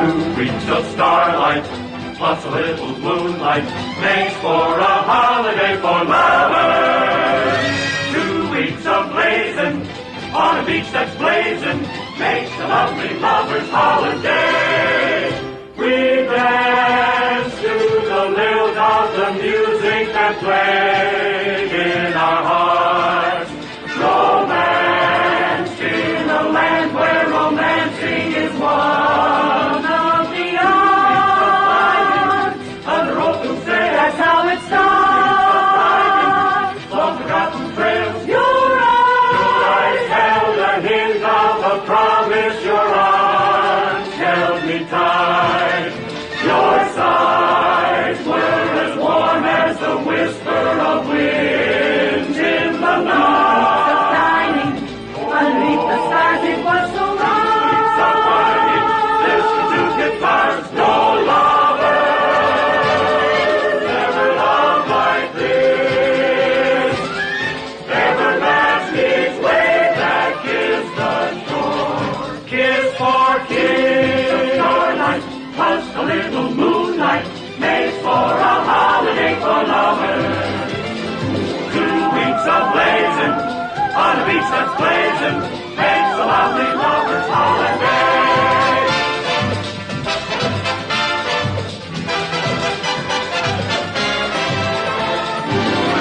2 weeks of starlight, plus a little moonlight, makes for a holiday for lovers. 2 weeks of blazing, on a beach that's blazing, makes a lovely lover's holiday. We dance to the lilt of the music that plays in our hearts. Romance in a land where romancing is one of the arts. Under open sail, that's how it starts. Long forgotten trails, your eyes held a hint of a promise. Your arms held me tight. Your sighs were as warm as the whisper of wind in the night. Underneath the stars, it was so right. So right. Listen to guitars, no lovers ever loved like this. Ever matched his wave that kissed the shore. Kiss for kiss. Starlight plus a little moonlight makes for a holiday for lovers. 2 weeks of blazing on a beach that's blazing, makes a lovely lover's holiday.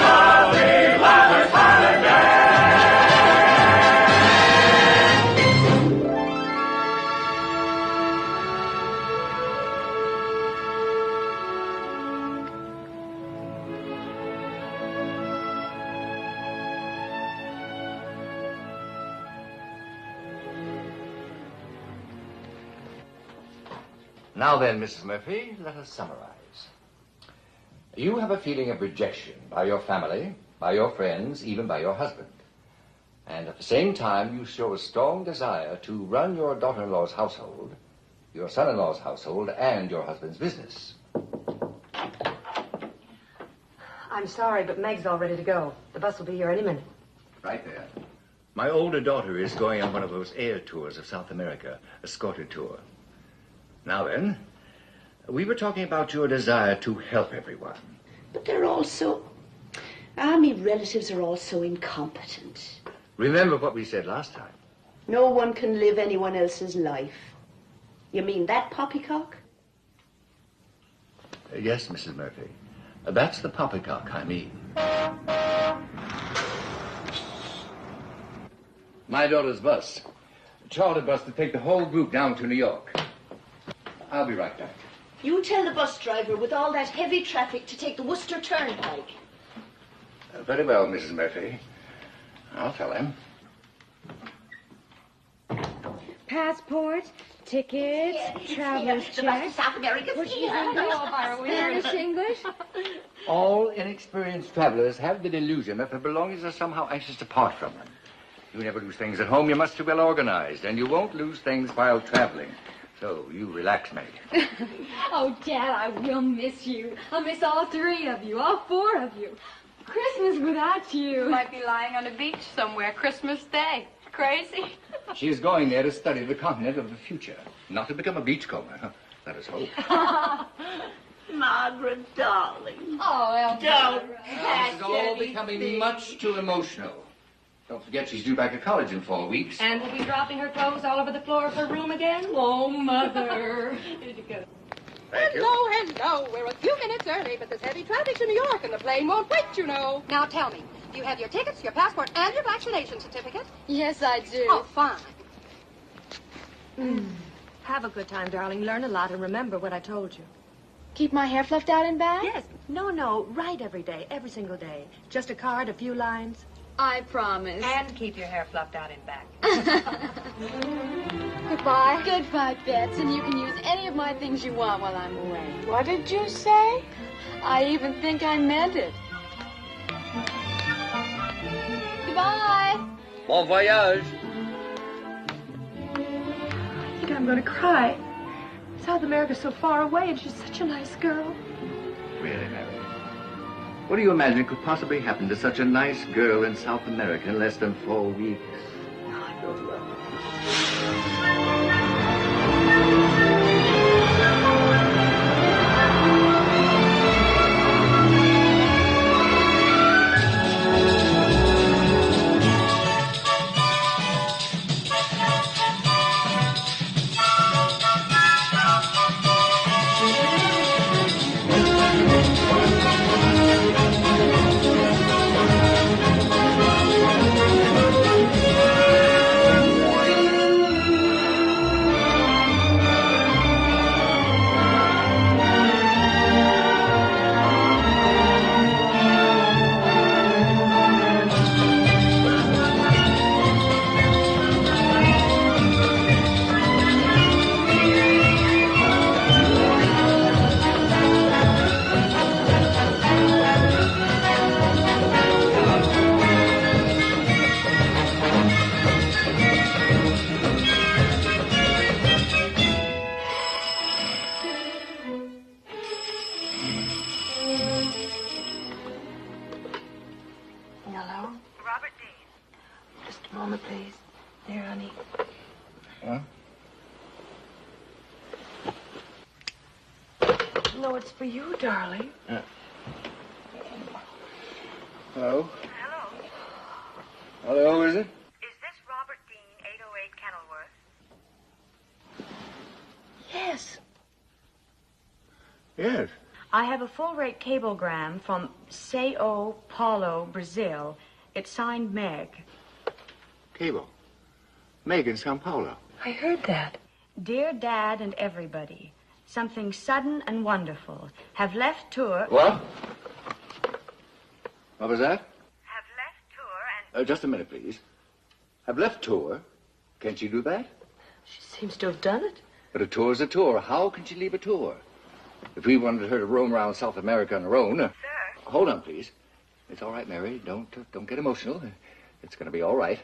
Lovely lover's holiday. Now then, Mrs. Murphy, let us summarize. You have a feeling of rejection by your family, by your friends, even by your husband. And at the same time, you show a strong desire to run your daughter-in-law's household, your son-in-law's household, and your husband's business. I'm sorry, but Meg's all ready to go. The bus will be here any minute. Right there. My older daughter is going on one of those air tours of South America, escorted tour. Now then, we were talking about your desire to help everyone. But they're all so... my relatives are all so incompetent. Remember what we said last time. No one can live anyone else's life. You mean that poppycock? Yes, Mrs. Murphy. That's the poppycock I mean. My daughter's bus. Chartered bus to take the whole group down to New York. I'll be right back. You tell the bus driver with all that heavy traffic to take the Worcester Turnpike. Very well, Mrs. Murphy. I'll tell him. Passport, tickets, traveler's check. South America. Spanish, English. All inexperienced travelers have the delusion that their belongings are somehow anxious to part from them. You never lose things at home. You must be well organized, and you won't lose things while traveling. So, you relax, Meg. Oh, Dad, I will miss you. I'll miss all 3 of you, all 4 of you. Christmas without you. Might be lying on a beach somewhere Christmas Day. Crazy. She is going there to study the continent of the future, not to become a beachcomber. Let us hope. Margaret, darling. Oh, well, Don't This is all becoming much too emotional. Don't forget she's due back to college in 4 weeks. And we'll be dropping her clothes all over the floor of her room again? Oh, Mother. Thank you. Hello. We're a few minutes early, but there's heavy traffic to New York, and the plane won't wait, you know. Now tell me, do you have your tickets, your passport, and your vaccination certificate? Yes, I do. Oh, fine. Have a good time, darling. Learn a lot and remember what I told you. Keep my hair fluffed out and back? Yes. No. Write every day, every single day. Just a card, a few lines. I promise. And keep your hair fluffed out and back. Goodbye. Goodbye, Bets, and you can use any of my things you want while I'm away. What did you say? I even think I meant it. Goodbye. Bon voyage. I think I'm going to cry. South America's so far away, and she's such a nice girl. Really, Mary? What do you imagine could possibly happen to such a nice girl in South America in less than 4 weeks? I don't know. it's for you, darling. Hello? Hello. Hello, is it? Is this Robert Dean, 808 Kenilworth? Yes. Yes. I have a full-rate cablegram from Sao Paulo, Brazil. It's signed Meg. Cable. Meg in Sao Paulo. I heard that. Dear Dad and everybody, something sudden and wonderful. Have left tour... What? What was that? Have left tour and... Just a minute, please. Have left tour? Can she do that? She seems to have done it. But a tour's a tour. How can she leave a tour? If we wanted her to roam around South America on her own... Sir? Hold on, please. It's all right, Mary. Don't get emotional. It's going to be all right.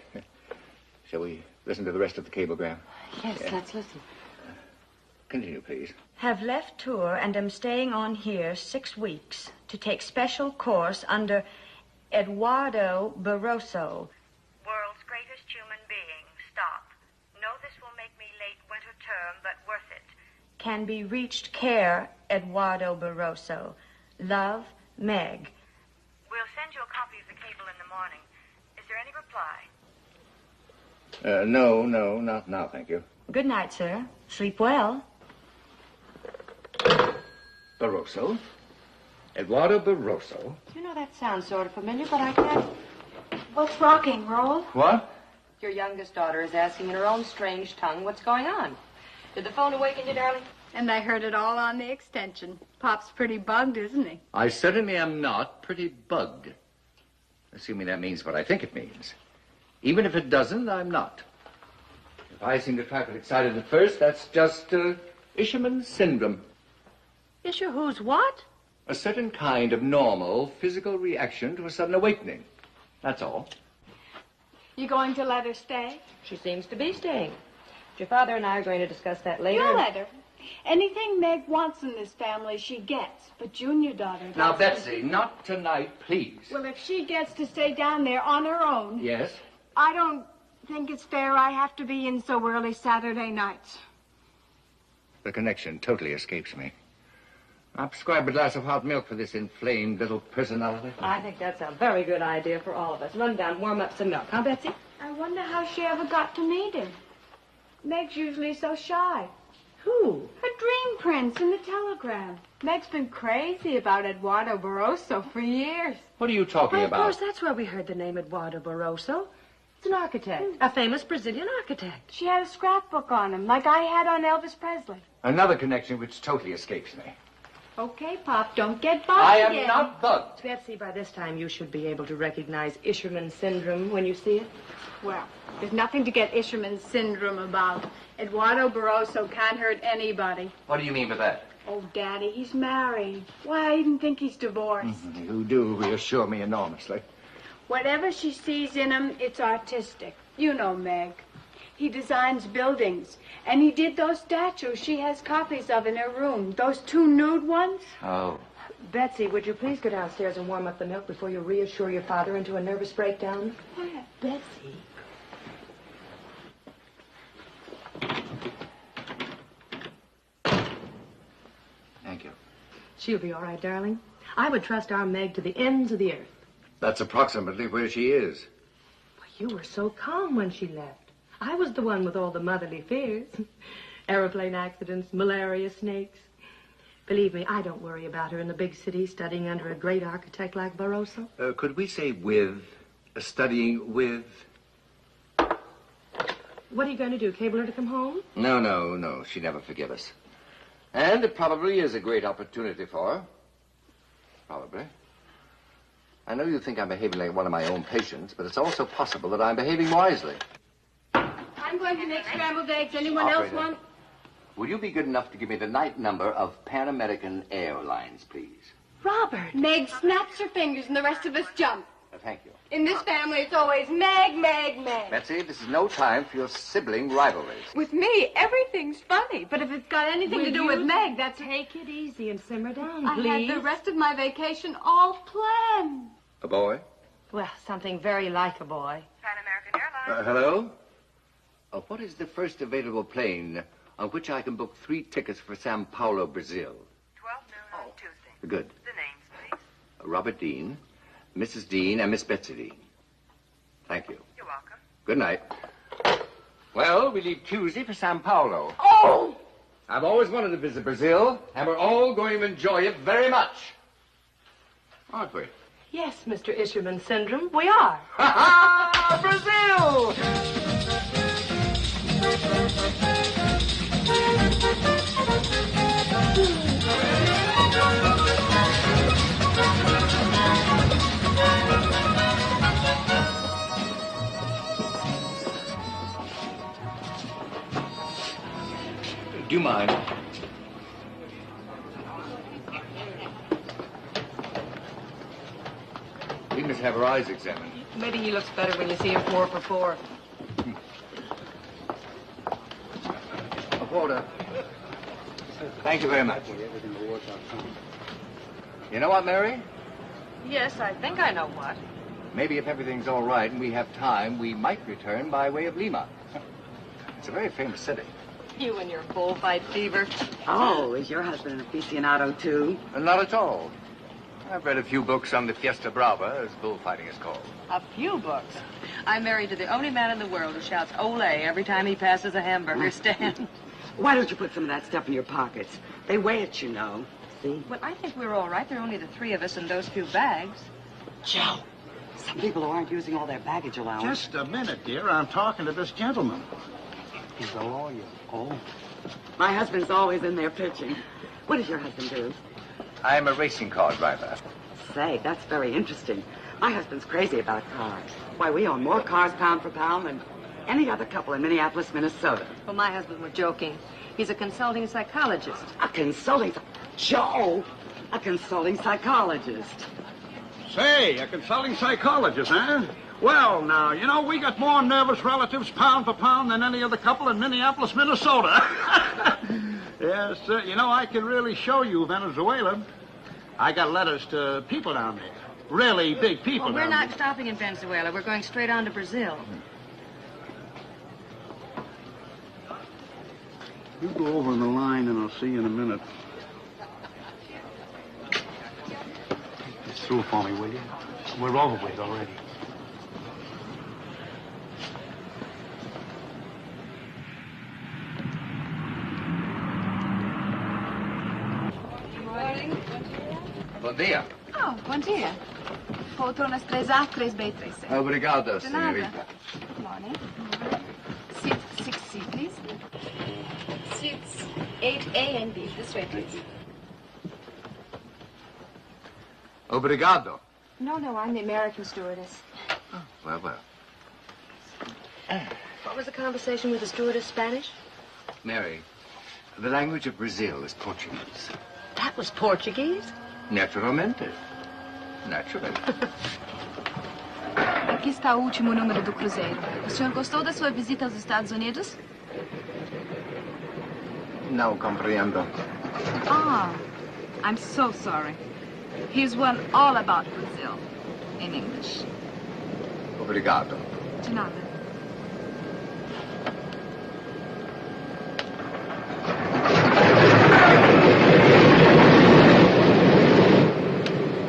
Shall we listen to the rest of the cablegram? Yes, let's listen. Continue, please. Have left tour and am staying on here 6 weeks to take special course under Eduardo Barroso. World's greatest human being. Stop. Know this will make me late winter term, but worth it. Can be reached care Eduardo Barroso. Love, Meg. We'll send you a copy of the cable in the morning. Is there any reply? No, not now, thank you. Good night, sir. Sleep well. Barroso? Eduardo Barroso? You know, that sounds sort of familiar, but I can't... What's rocking, Roll? What? Your youngest daughter is asking in her own strange tongue what's going on. Did the phone awaken you, darling? And I heard it all on the extension. Pop's pretty bugged, isn't he? I certainly am not pretty bugged. Assuming that means what I think it means. Even if it doesn't, I'm not. If I seem a trifle excited at first, that's just Isherman syndrome. Isher who's what? A certain kind of normal physical reaction to a sudden awakening. That's all. You going to let her stay? She seems to be staying. Your father and I are going to discuss that later. You let her. Anything Meg wants in this family, she gets. But Junior daughter... Now, doesn't. Betsy, not tonight, please. Well, if she gets to stay down there on her own... Yes? I don't think it's fair I have to be in so early Saturday nights. The connection totally escapes me. I'll prescribe a glass of hot milk for this inflamed little personality. I think that's a very good idea for all of us. Run down, warm up some milk, huh, Betsy? I wonder how she ever got to meet him. Meg's usually so shy. Who? Her dream prince in the telegram. Meg's been crazy about Eduardo Barroso for years. What are you talking Why, of about? course, that's where we heard the name Eduardo Barroso. It's an architect, a famous Brazilian architect. She had a scrapbook on him, like I had on Elvis Presley. Another connection which totally escapes me. Okay, Pop, don't get bugged I am again. not bugged. Betsy, by this time you should be able to recognize Isherman syndrome when you see it. Well, there's nothing to get Isherman syndrome about. Eduardo Barroso can't hurt anybody. What do you mean by that? Oh, Daddy, he's married. Why, I even think he's divorced. You do reassure me enormously. Whatever she sees in him, it's artistic. You know Meg. He designs buildings. And he did those statues she has copies of in her room. Those 2 nude ones. Oh. Betsy, would you please go downstairs and warm up the milk before you reassure your father into a nervous breakdown? What? Betsy. Thank you. She'll be all right, darling. I would trust our Meg to the ends of the earth. That's approximately where she is. Well, you were so calm when she left. I was the one with all the motherly fears. Aeroplane accidents, malaria, snakes. Believe me, I don't worry about her in the big city studying under a great architect like Barroso. Could we say with, studying with? What are you going to do, cable her to come home? No. She'd never forgive us. And it probably is a great opportunity for her. Probably. I know you think I'm behaving like one of my own patients, but it's also possible that I'm behaving wisely. I'm going to make scrambled eggs. Anyone else Operator, want? Will you be good enough to give me the night number of Pan American Airlines, please? Robert! Meg snaps her fingers and the rest of us jump. Thank you. In this family, it's always Meg, Meg, Meg. Betsy, this is no time for your sibling rivalries. With me, everything's funny. But if it's got anything to do with Meg, that's... Take it easy and simmer down, I please. had the rest of my vacation all planned. A boy? Well, something very like a boy. Pan American Airlines. Hello? What is the first available plane on which I can book 3 tickets for Sao Paulo, Brazil? 12 noon on Good. The names, please. Robert Dean, Mrs. Dean, and Miss Betsy Dean. Thank you. You're welcome. Good night. Well, we leave Tuesday for Sao Paulo. Oh! I've always wanted to visit Brazil, and we're all going to enjoy it very much. Aren't we? Yes, Mr. Isherman Syndrome, we are. Ha ha! Brazil! Do you mind? We must have her eyes examined. Maybe he looks better when you see him 4 for 4. A quarter. Thank you very much. You know what, Mary? Yes, I think I know what. Maybe if everything's all right and we have time, we might return by way of Lima. It's a very famous city. You and your bullfight fever. Oh, is your husband an aficionado, too? Not at all. I've read a few books on the Fiesta Brava, as bullfighting is called. A few books. I'm married to the only man in the world who shouts "Olé" every time he passes a hamburger stand. Why don't you put some of that stuff in your pockets? They weigh it, you know. See? Well, I think we're all right. There are only the 3 of us and those few bags. Joe, some people who aren't using all their baggage allowance. Just a minute, dear. I'm talking to this gentleman. He's a lawyer. Oh. My husband's always in there pitching. What does your husband do? I'm a racing car driver. Say, that's very interesting. My husband's crazy about cars. Why, we own more cars pound for pound than any other couple in Minneapolis, Minnesota. Well, my husband was joking. He's a consulting psychologist. A consulting... Joe! A consulting psychologist. Say, a consulting psychologist, huh? Well, now, you know, we got more nervous relatives pound for pound than any other couple in Minneapolis, Minnesota. Yes, you know, I can really show you Venezuela. I got letters to people down there. Really big people Well, we're down not there. stopping in Venezuela. We're going straight on to Brazil. You go over in the line and I'll see you in a minute. Take this through for me, will you? We're overweight already. Bom dia. Oh, bom dia. Poltronas 3A, 3B, 3C. Obrigado, De nada. senhorita. Good morning. Seat 6C, please. Seats 8A and B. This way, please. Obrigado. No, I'm the American stewardess. Well, well. What was the conversation with the stewardess? Spanish? Mary, the language of Brazil is Portuguese. That was Portuguese? Naturalmente. Naturally. Aqui está o último número do cruzeiro. O senhor gostou da sua visita aos Estados Unidos? Não compreendo. Ah, I'm so sorry. Here's one all about Brazil in English. Obrigado. De nada.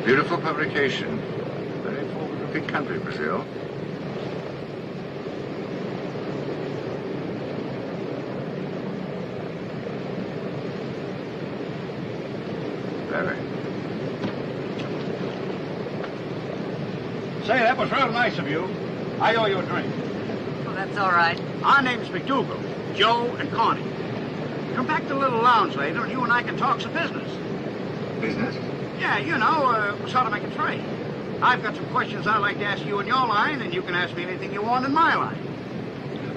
Beautiful publication. Very forward-looking country, Brazil. Very. Say, that was real nice of you. I owe you a drink. Well, that's all right. Our name's McDougal, Joe and Connie. Come back to the little lounge later and you and I can talk some business. Business? Yeah, you know, sort of make a trade. I've got some questions I'd like to ask you in your line, and you can ask me anything you want in my line.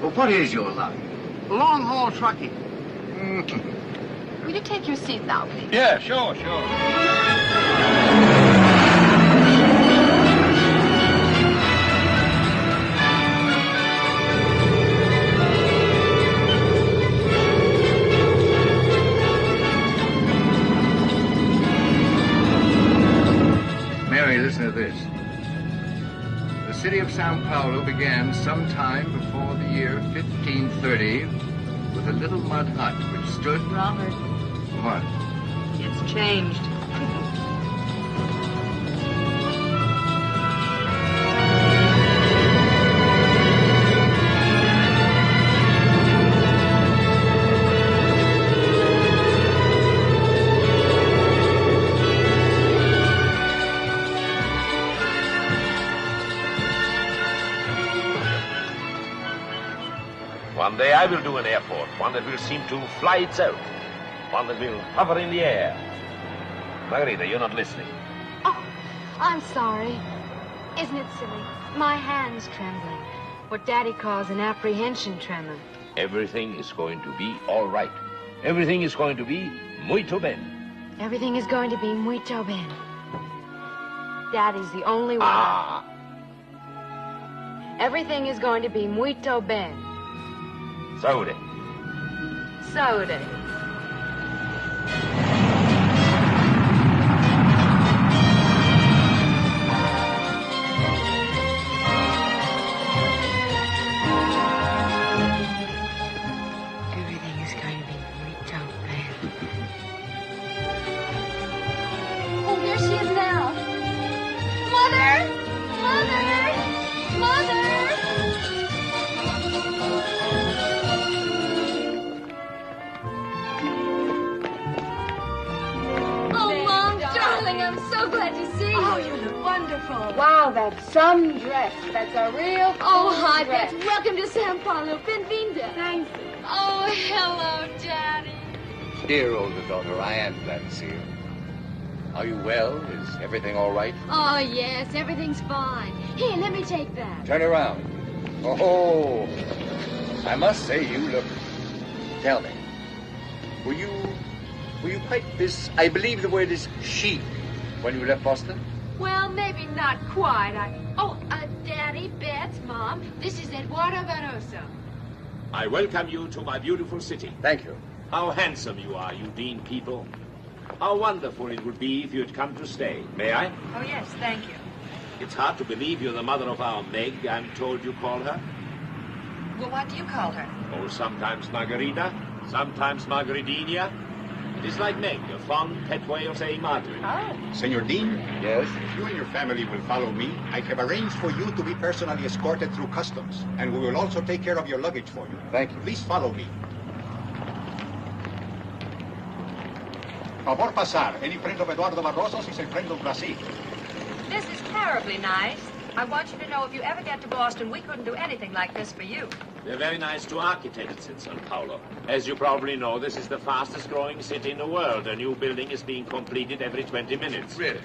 Well, what is your line? Long-haul trucking. Will you take your seat now, please? Yeah, sure. Mary, listen to this. The city of Sao Paulo began sometime before the year 1530 with a little mud hut which stood... Robert, What? it's changed. I will do an airport, one that will seem to fly itself, one that will hover in the air. Margarita, you're not listening. Oh, I'm sorry. Isn't it silly? My hand's trembling. What Daddy calls an apprehension tremor. Everything is going to be all right. Everything is going to be muito bene. Everything is going to be muito bene. Daddy's the only one. Everything is going to be muito bene. Saúde. Saúde. Everything is going to be muito bene. Oh, there she is now. Mother! Mother! Mother! Oh, Mom, darling, I'm so glad to see you. Oh, you look wonderful. Wow, that's some dress. That's a real Oh, cool hi, dress. Beth. Welcome to San Paulo. Benvinda. Thank you. Oh, hello, Daddy. Dear older daughter, I am glad to see you. Are you well? Is everything all right? Oh, yes, everything's fine. Here, let me take that. Turn around. Oh, I must say you look... Tell me, were you quite this... I believe the word is chic when you left Boston? Well, maybe not quite. Daddy, Beth, Mom, this is Eduardo Barroso. I welcome you to my beautiful city. Thank you. How handsome you are, you Dean people. How wonderful it would be if you'd come to stay. May I? Oh, yes, thank you. It's hard to believe you're the mother of our Meg, I'm told you call her. Well, what do you call her? Oh, sometimes Margarita, sometimes Margaridina. It is like Meg, a fond pet way of saying Margaret. Oh. Senor Dean? Yes? If you and your family will follow me, I have arranged for you to be personally escorted through customs, and we will also take care of your luggage for you. Thank you. Please follow me. Favor pasar. Any friend of Eduardo Barroso's is a friend of Brazil. This is terribly nice. I want you to know if you ever get to Boston, we couldn't do anything like this for you. They're very nice to architects in Sao Paulo. As you probably know, this is the fastest growing city in the world. A new building is being completed every 20 minutes. Really?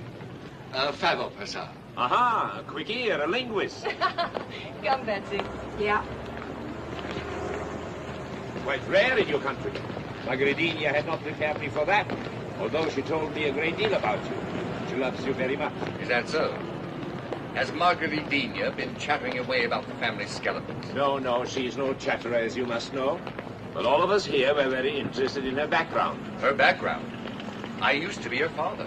Favor pasar. Aha, a quick ear, a linguist. Come, Betsy. Yeah. Quite rare in your country. Margaridina had not prepared me for that, although she told me a great deal about you. She loves you very much. Is that so? Has Margaridina been chattering away about the family skeletons? No, she's no chatterer, as you must know. But all of us here were very interested in her background. Her background? I used to be her father.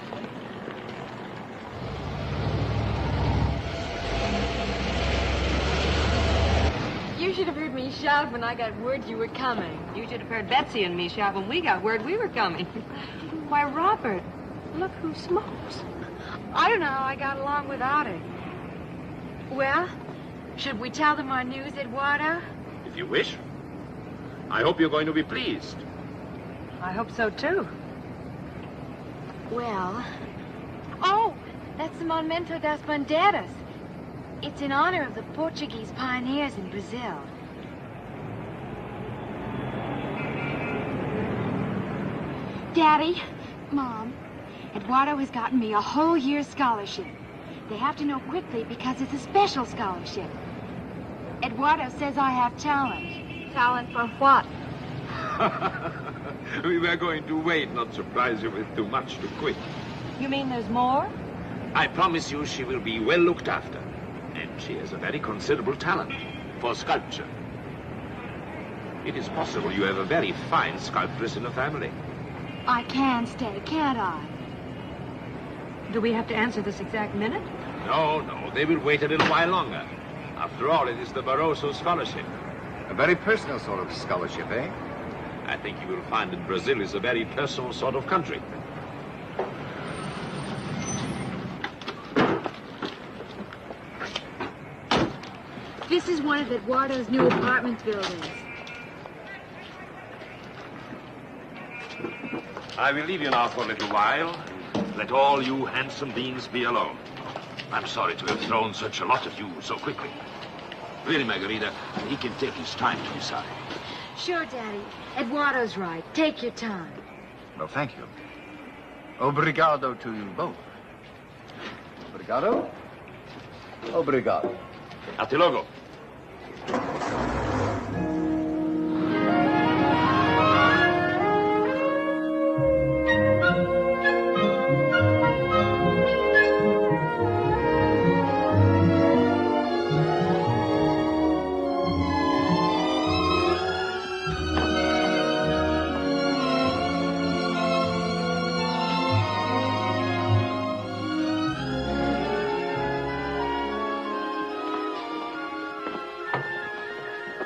You should have heard me shout when I got word you were coming. You should have heard Betsy and me shout when we got word we were coming. Why, Robert, look who smokes. I don't know how I got along without it. Well, should we tell them our news, Eduardo? If you wish. I hope you're going to be pleased. I hope so, too. Well... Oh, that's the Monumento das Bandeiras. It's in honor of the Portuguese pioneers in Brazil. Daddy, Mom, Eduardo has gotten me a whole year's scholarship. They have to know quickly because it's a special scholarship. Eduardo says I have talent. Talent for what? We were going to wait, not surprise you with too much too quick. You mean there's more? I promise you she will be well looked after. And she has a very considerable talent for sculpture. It is possible you have a very fine sculptress in the family. I can stay, can't I? Do we have to answer this exact minute? No, they will wait a little while longer. After all, it is the Barroso Scholarship. A very personal sort of scholarship, eh? I think you will find that Brazil is a very personal sort of country. This is one of Eduardo's new apartment buildings. I will leave you now for a little while. Let all you handsome beings be alone. I'm sorry to have thrown such a lot at you so quickly. Really, Margarita, he can take his time to decide. Sure, Daddy. Eduardo's right. Take your time. Well, thank you. Obrigado to you both. Obrigado. Obrigado. Hasta luego.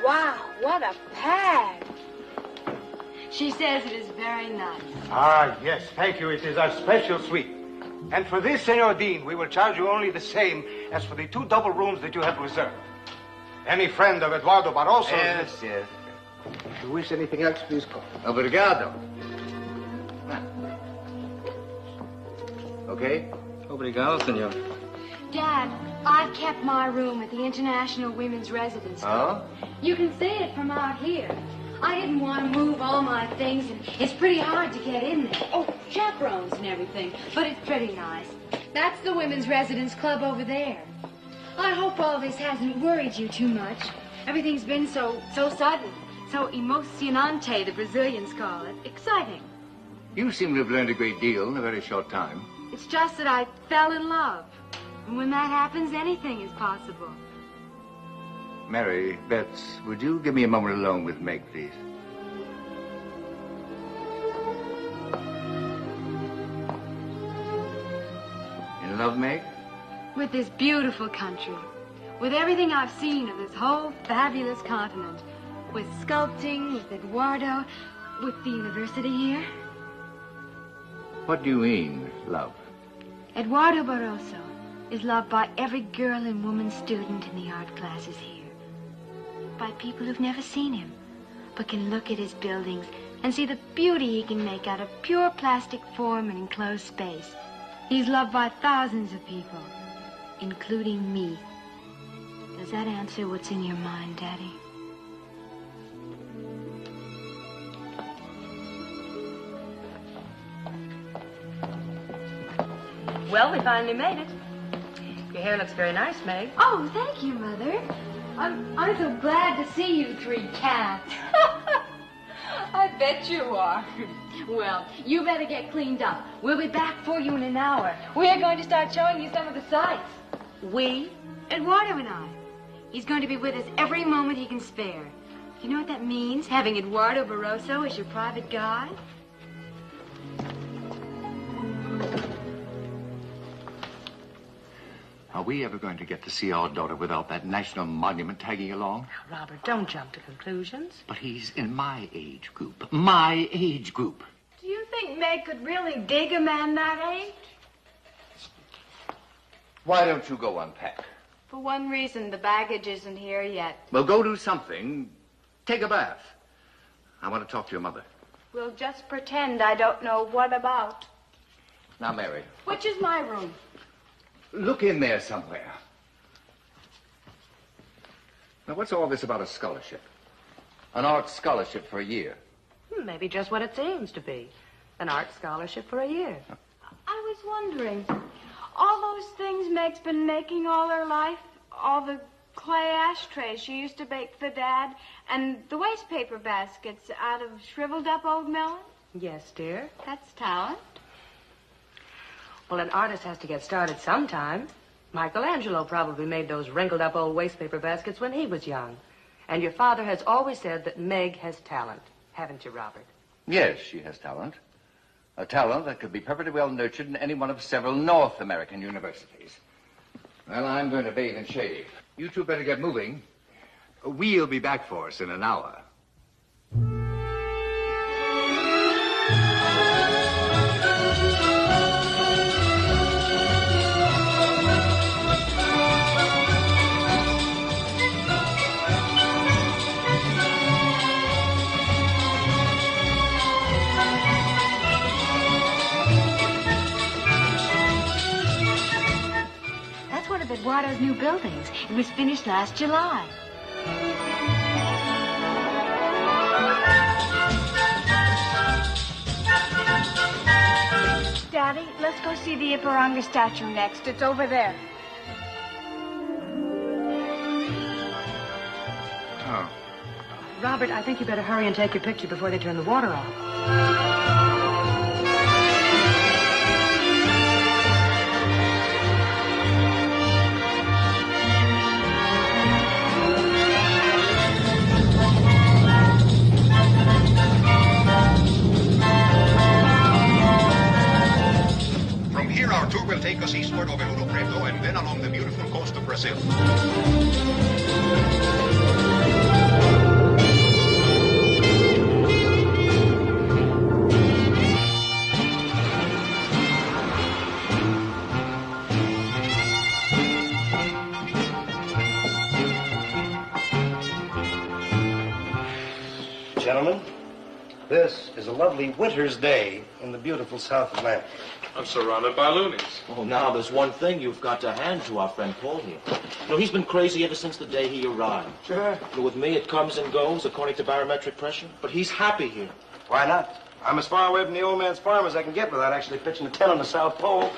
Wow, what a pad. She says it is very nice. Ah, yes, thank you. It is our special suite. And for this, Senor Dean, we will charge you only the same as for the 2 double rooms that you have reserved. Any friend of Eduardo Barroso... Yes, yes. If you wish anything else, please call. Obrigado. Okay? Obrigado, senor. Dad, I've kept my room at the International Women's Residence. Oh? You can see it from out here. I didn't want to move all my things, and it's pretty hard to get in there. Oh, chaperones and everything, but it's pretty nice. That's the Women's Residence Club over there. I hope all this hasn't worried you too much. Everything's been so sudden, so emocionante, the Brazilians call it. Exciting. You seem to have learned a great deal in a very short time. It's just that I fell in love. And when that happens, anything is possible. Mary, Betts, would you give me a moment alone with Meg, please? In love, Meg? With this beautiful country. With everything I've seen of this whole fabulous continent. With sculpting, with Eduardo, with the university here. What do you mean, love? Eduardo Barroso is loved by every girl and woman student in the art classes here. By people who've never seen him, but can look at his buildings and see the beauty he can make out of pure plastic form and enclosed space. He's loved by thousands of people, including me. Does that answer what's in your mind, Daddy? Well, we finally made it. Your hair looks very nice, Meg. Oh, thank you, Mother. I'm so glad to see you 3 cats. I bet you are. Well, you better get cleaned up. We'll be back for you in an hour. We're going to start showing you some of the sights. We? Eduardo and I. He's going to be with us every moment he can spare. You know what that means, having Eduardo Barroso as your private guide? Are we ever going to get to see our daughter without that national monument tagging along? Now, Robert, don't jump to conclusions. But he's in my age group. My age group. Do you think Meg could really dig a man that age? Why don't you go unpack? For one reason, the baggage isn't here yet. Well, go do something. Take a bath. I want to talk to your mother. We'll just pretend I don't know what about. Now, Mary. Which is my room? Look in there somewhere. Now, what's all this about a scholarship? An art scholarship for a year. Maybe just what it seems to be. An art scholarship for a year. I was wondering, all those things Meg's been making all her life, all the clay ashtrays she used to bake for Dad, and the waste paper baskets out of shriveled up old melons? Yes, dear. That's talent. Well, an artist has to get started sometime. Michelangelo probably made those wrinkled up old waste paper baskets when he was young. And your father has always said that Meg has talent. Haven't you, Robert? Yes, she has talent. A talent that could be perfectly well nurtured in any one of several North American universities. Well, I'm going to bathe and shave. You two better get moving. We'll be back for us in an hour. Eduardo's new buildings. It was finished last July. Daddy, let's go see the Ipiranga statue next. It's over there. Oh. Robert, I think you better hurry and take your picture before they turn the water off. From here, our tour will take us eastward over Ouro Preto and then along the beautiful coast of Brazil. Gentlemen, this is a lovely winter's day in the beautiful South Atlantic. I'm surrounded by loonies. Oh, now there's one thing you've got to hand to our friend Paul here. You know, he's been crazy ever since the day he arrived. Sure. You know, with me, it comes and goes according to barometric pressure, but he's happy here. Why not? I'm as far away from the old man's farm as I can get without actually pitching a tent on the South Pole.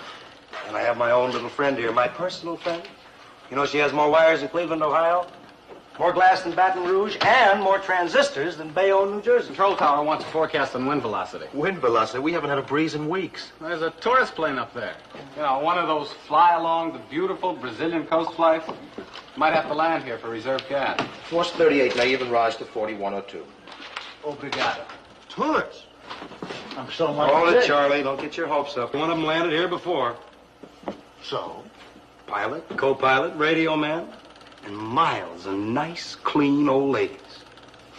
And I have my own little friend here, my personal friend. You know, she has more wires than Cleveland, Ohio, more glass than Baton Rouge, and more transistors than Bayonne, New Jersey. Control tower wants a forecast on wind velocity. Wind velocity? We haven't had a breeze in weeks. There's a tourist plane up there. You know, one of those fly along the beautiful Brazilian coast flights. Might have to land here for reserve gas. Force 38 may even rise to 4102. Obrigado. Tourists? I'm so Hold it, Charlie. Don't get your hopes up. One of them landed here before. So? Pilot, co-pilot, radio man, and miles of nice, clean old ladies.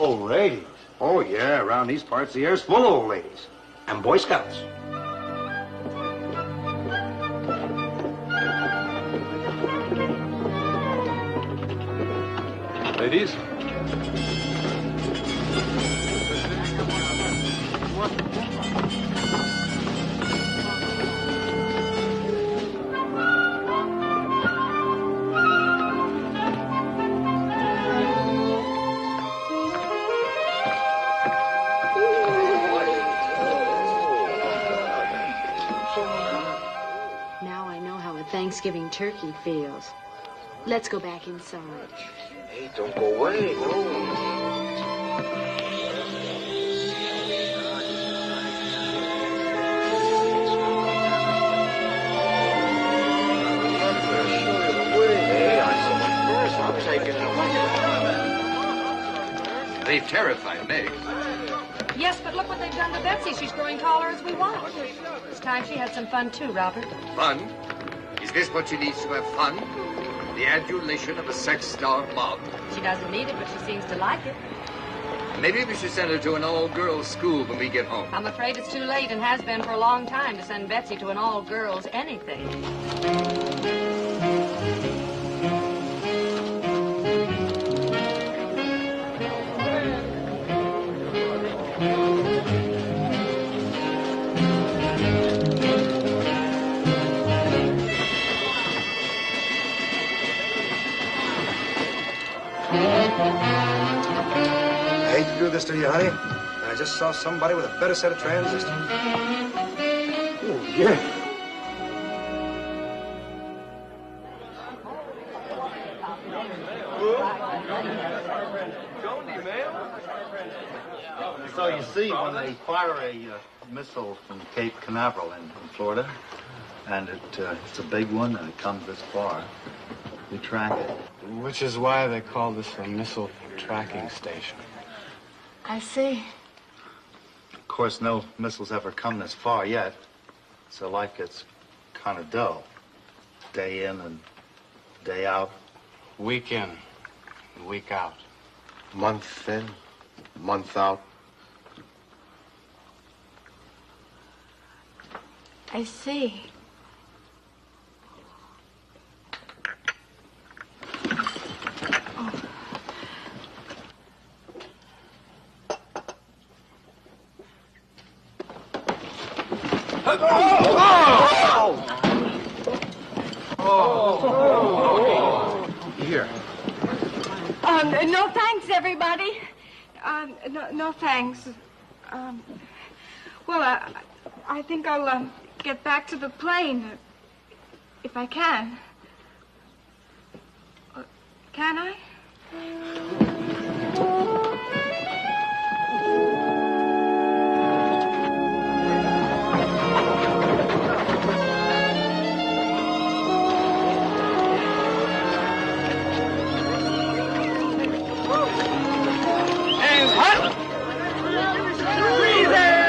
Old ladies? Oh, yeah. Around these parts, the air's full of old ladies. And Boy Scouts. Ladies? Now I know how a Thanksgiving turkey feels. Let's go back inside. Hey, don't go away, no. I'm taking it away. They've terrified Meg. Yes, but look what they've done to Betsy. She's growing taller as we watch. It's time she had some fun, too, Robert. Fun? Is this what she needs to have fun? The adulation of a sex-starved mob. She doesn't need it, but she seems to like it. Maybe we should send her to an all-girls school when we get home. I'm afraid it's too late and has been for a long time to send Betsy to an all-girls anything. I hate to do this to you, honey. I just saw somebody with a better set of transistors. Oh, yeah. So you see, when they fire a missile from Cape Canaveral in Florida, and it's a big one and it comes this far, we track it. Which is why they call this a missile tracking station. I see. Of course, no missiles ever come this far yet, so life gets kind of dull. Day in and day out. Week in, week out. Month in, month out. I see. Here. No thanks, everybody. No thanks. Well, I think I'll get back to the plane. If I can. Can I? Hands hot! Breathe in!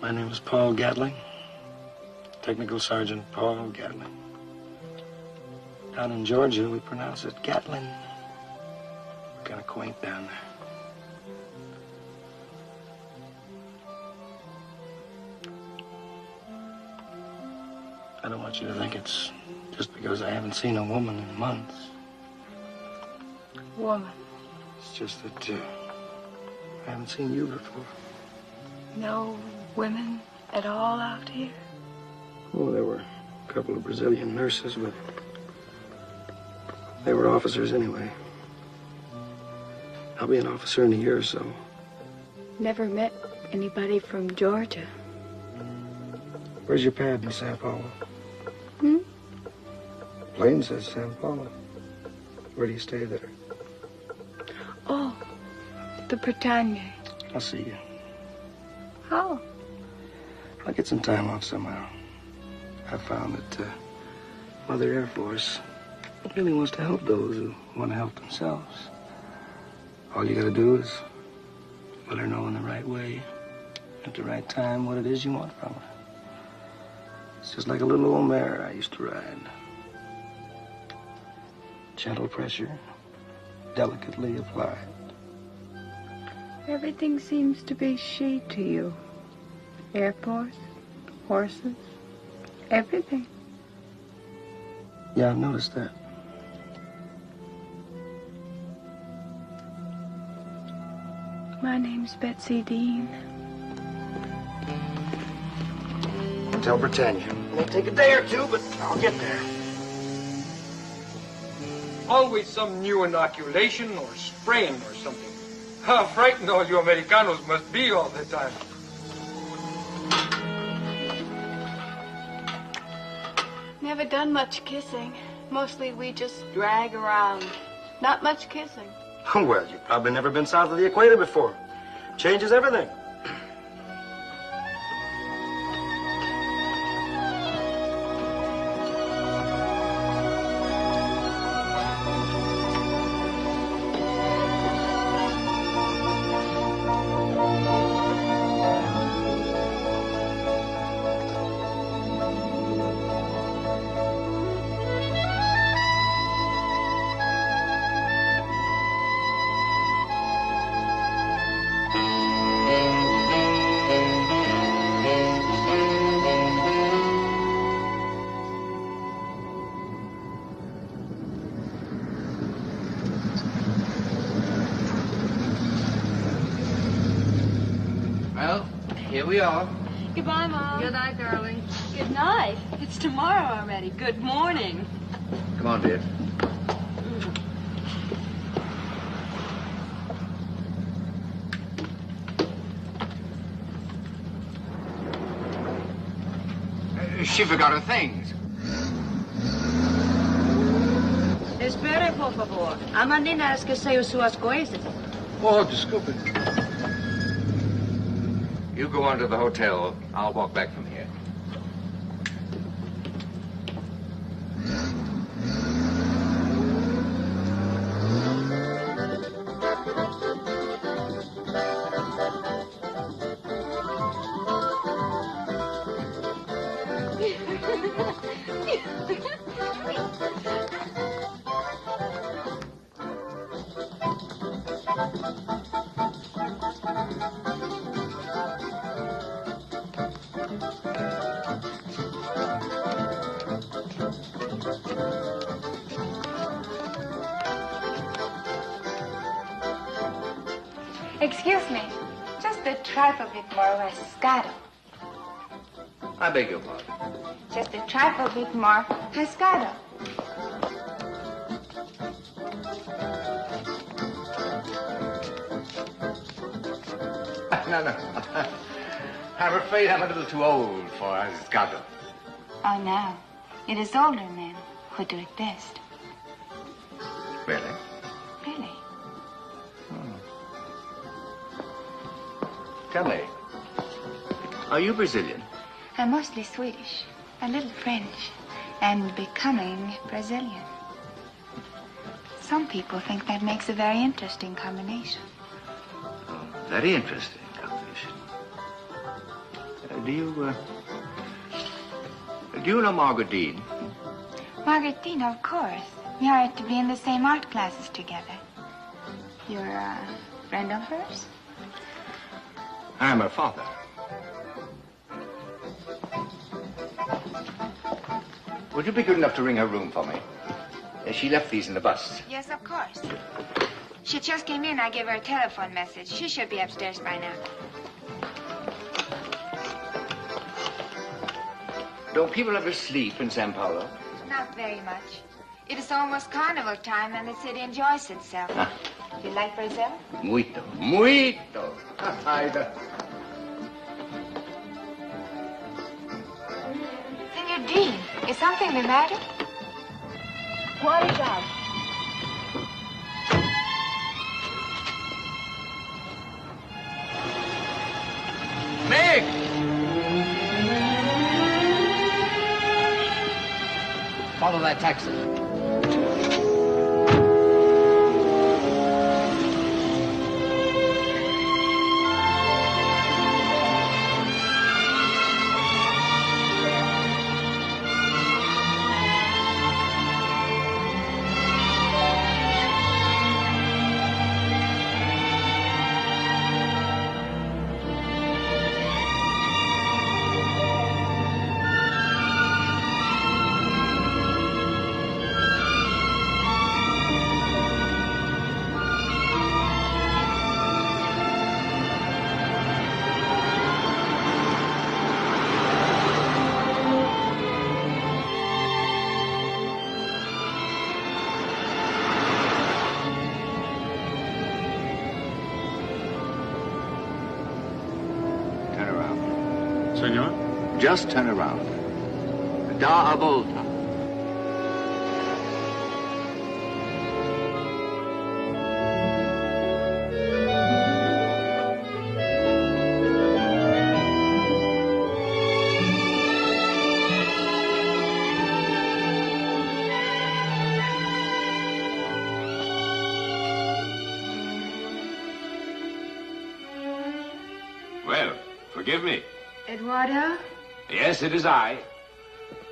My name is Paul Gatling. Technical Sergeant Paul Gatling. Down in Georgia, we pronounce it Gatlin. Kind of quaint down there. I don't want you to think it's just because I haven't seen a woman in months. Woman. It's just that I haven't seen you before. No women at all out here? Oh, there were a couple of Brazilian nurses, but they were officers anyway. I'll be an officer in a year or so. Never met anybody from Georgia. Where's your pad in Sao Paulo? Hmm? Plane says Sao Paulo. Where do you stay there? Oh, the Bretagne. I'll see you. How? I'll get some time off somehow. I found that Mother Air Force really wants to help those who want to help themselves. All you gotta do is let her know in the right way, at the right time, what it is you want from her. It's just like a little old mare I used to ride. Gentle pressure, delicately applied. Everything seems to be she to you. Airports, horses, everything. Yeah, I've noticed that. My name's Betsy Dean. Hotel Britannia. It may take a day or two, but I'll get there. Always some new inoculation or spraying or something. How frightened all you Americanos must be all the time. Never done much kissing. Mostly we just drag around. Not much kissing. Well, you've probably never been south of the equator before. Changes everything. Well, here we are. Goodbye, Mom. Good night, darling. Good night. It's tomorrow already. Good morning. Come on, dear. She forgot her things. Espere, por favor. A menina esqueceu suas coisas. Oh, desculpe. You go on to the hotel. I'll walk back from here. Excuse me. Just a trifle bit more Moscato. I beg your pardon. Just a trifle bit more Moscato. No. I'm afraid I'm a little too old for Moscato. Oh, no. It is older men who do it best. Really? Really? Tell me, are you Brazilian? I'm mostly Swedish, a little French, and becoming Brazilian. Some people think that makes a very interesting combination. Oh, very interesting combination. Do you know Margaret Dean? Margaret Dean, of course. We are to be in the same art classes together. You're a friend of hers? I'm her father. Would you be good enough to ring her room for me? She left these in the bus. Yes, of course. She just came in. I gave her a telephone message. She should be upstairs by now. Don't people ever sleep in Sao Paulo? Not very much. It is almost carnival time and the city enjoys itself. You like Brazil? Muito. Senor Dean, is something the matter? What is that? Meg! Follow that taxi. Senor? Just turn around. Da volta. Well, forgive me. Eduardo? Yes, it is I.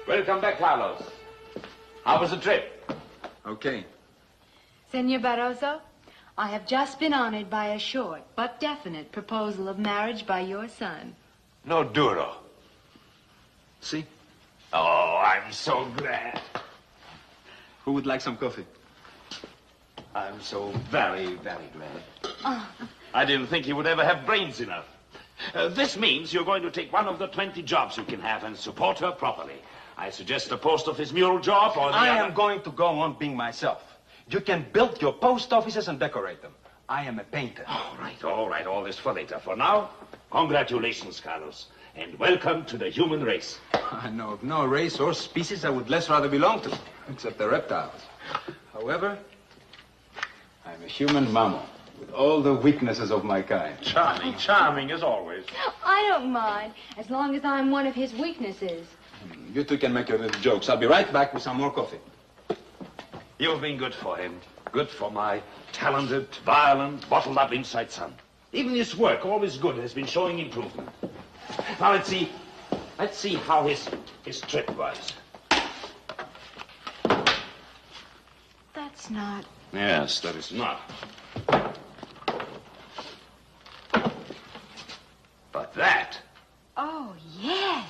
Welcome back, Carlos. How was the trip? Okay. Senor Barroso, I have just been honored by a short but definite proposal of marriage by your son. No duro. See? Oh, I'm so glad. Who would like some coffee? I'm so very, very glad. Oh. I didn't think you would ever have brains enough. This means you're going to take one of the 20 jobs you can have and support her properly. I suggest a post office mural job or the I other... am going to go on being myself. You can build your post offices and decorate them. I am a painter. All right. All this for later. For now, congratulations, Carlos. And welcome to the human race. I know of no race or species I would less rather belong to, except the reptiles. However, I'm a human mammal with all the weaknesses of my kind. Charming as always. I don't mind, as long as I'm one of his weaknesses. You two can make your little jokes. I'll be right back with some more coffee. You've been good for him. Good for my talented, violent, bottled-up inside son. Even his work, always good, has been showing improvement. Now, let's see how his trip was. That's not... Yes, that is not. But that... Oh, yes.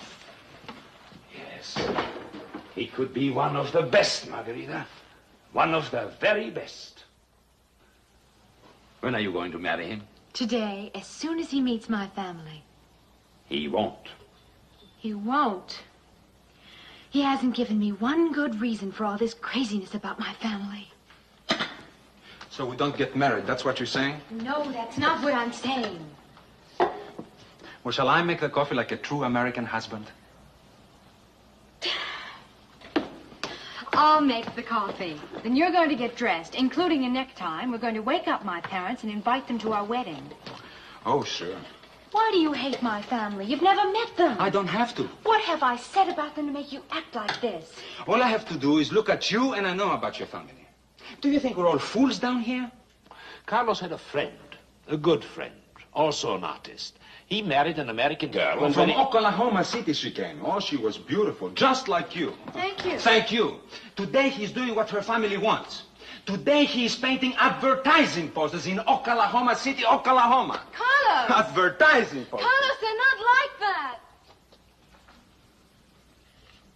Yes. He could be one of the best, Margarita. One of the very best. When are you going to marry him? Today, as soon as he meets my family. He won't. He won't. He hasn't given me one good reason for all this craziness about my family. So we don't get married, that's what you're saying? No, that's not what I'm saying. Well, shall I make the coffee like a true American husband? I'll make the coffee. Then you're going to get dressed, including a necktie, and we're going to wake up my parents and invite them to our wedding. Oh, sure. Why do you hate my family? You've never met them. I don't have to. What have I said about them to make you act like this? All I have to do is look at you and I know about your family. Do you think we're all fools down here? Carlos had a friend, a good friend, also an artist. He married an American girl. Well, from Oklahoma City she came. Oh, she was beautiful, just like you. Thank you. Thank you. Today he's doing what her family wants. Today he's painting advertising posters in Oklahoma City, Oklahoma. Carlos! Advertising posters. Carlos, they're not like that.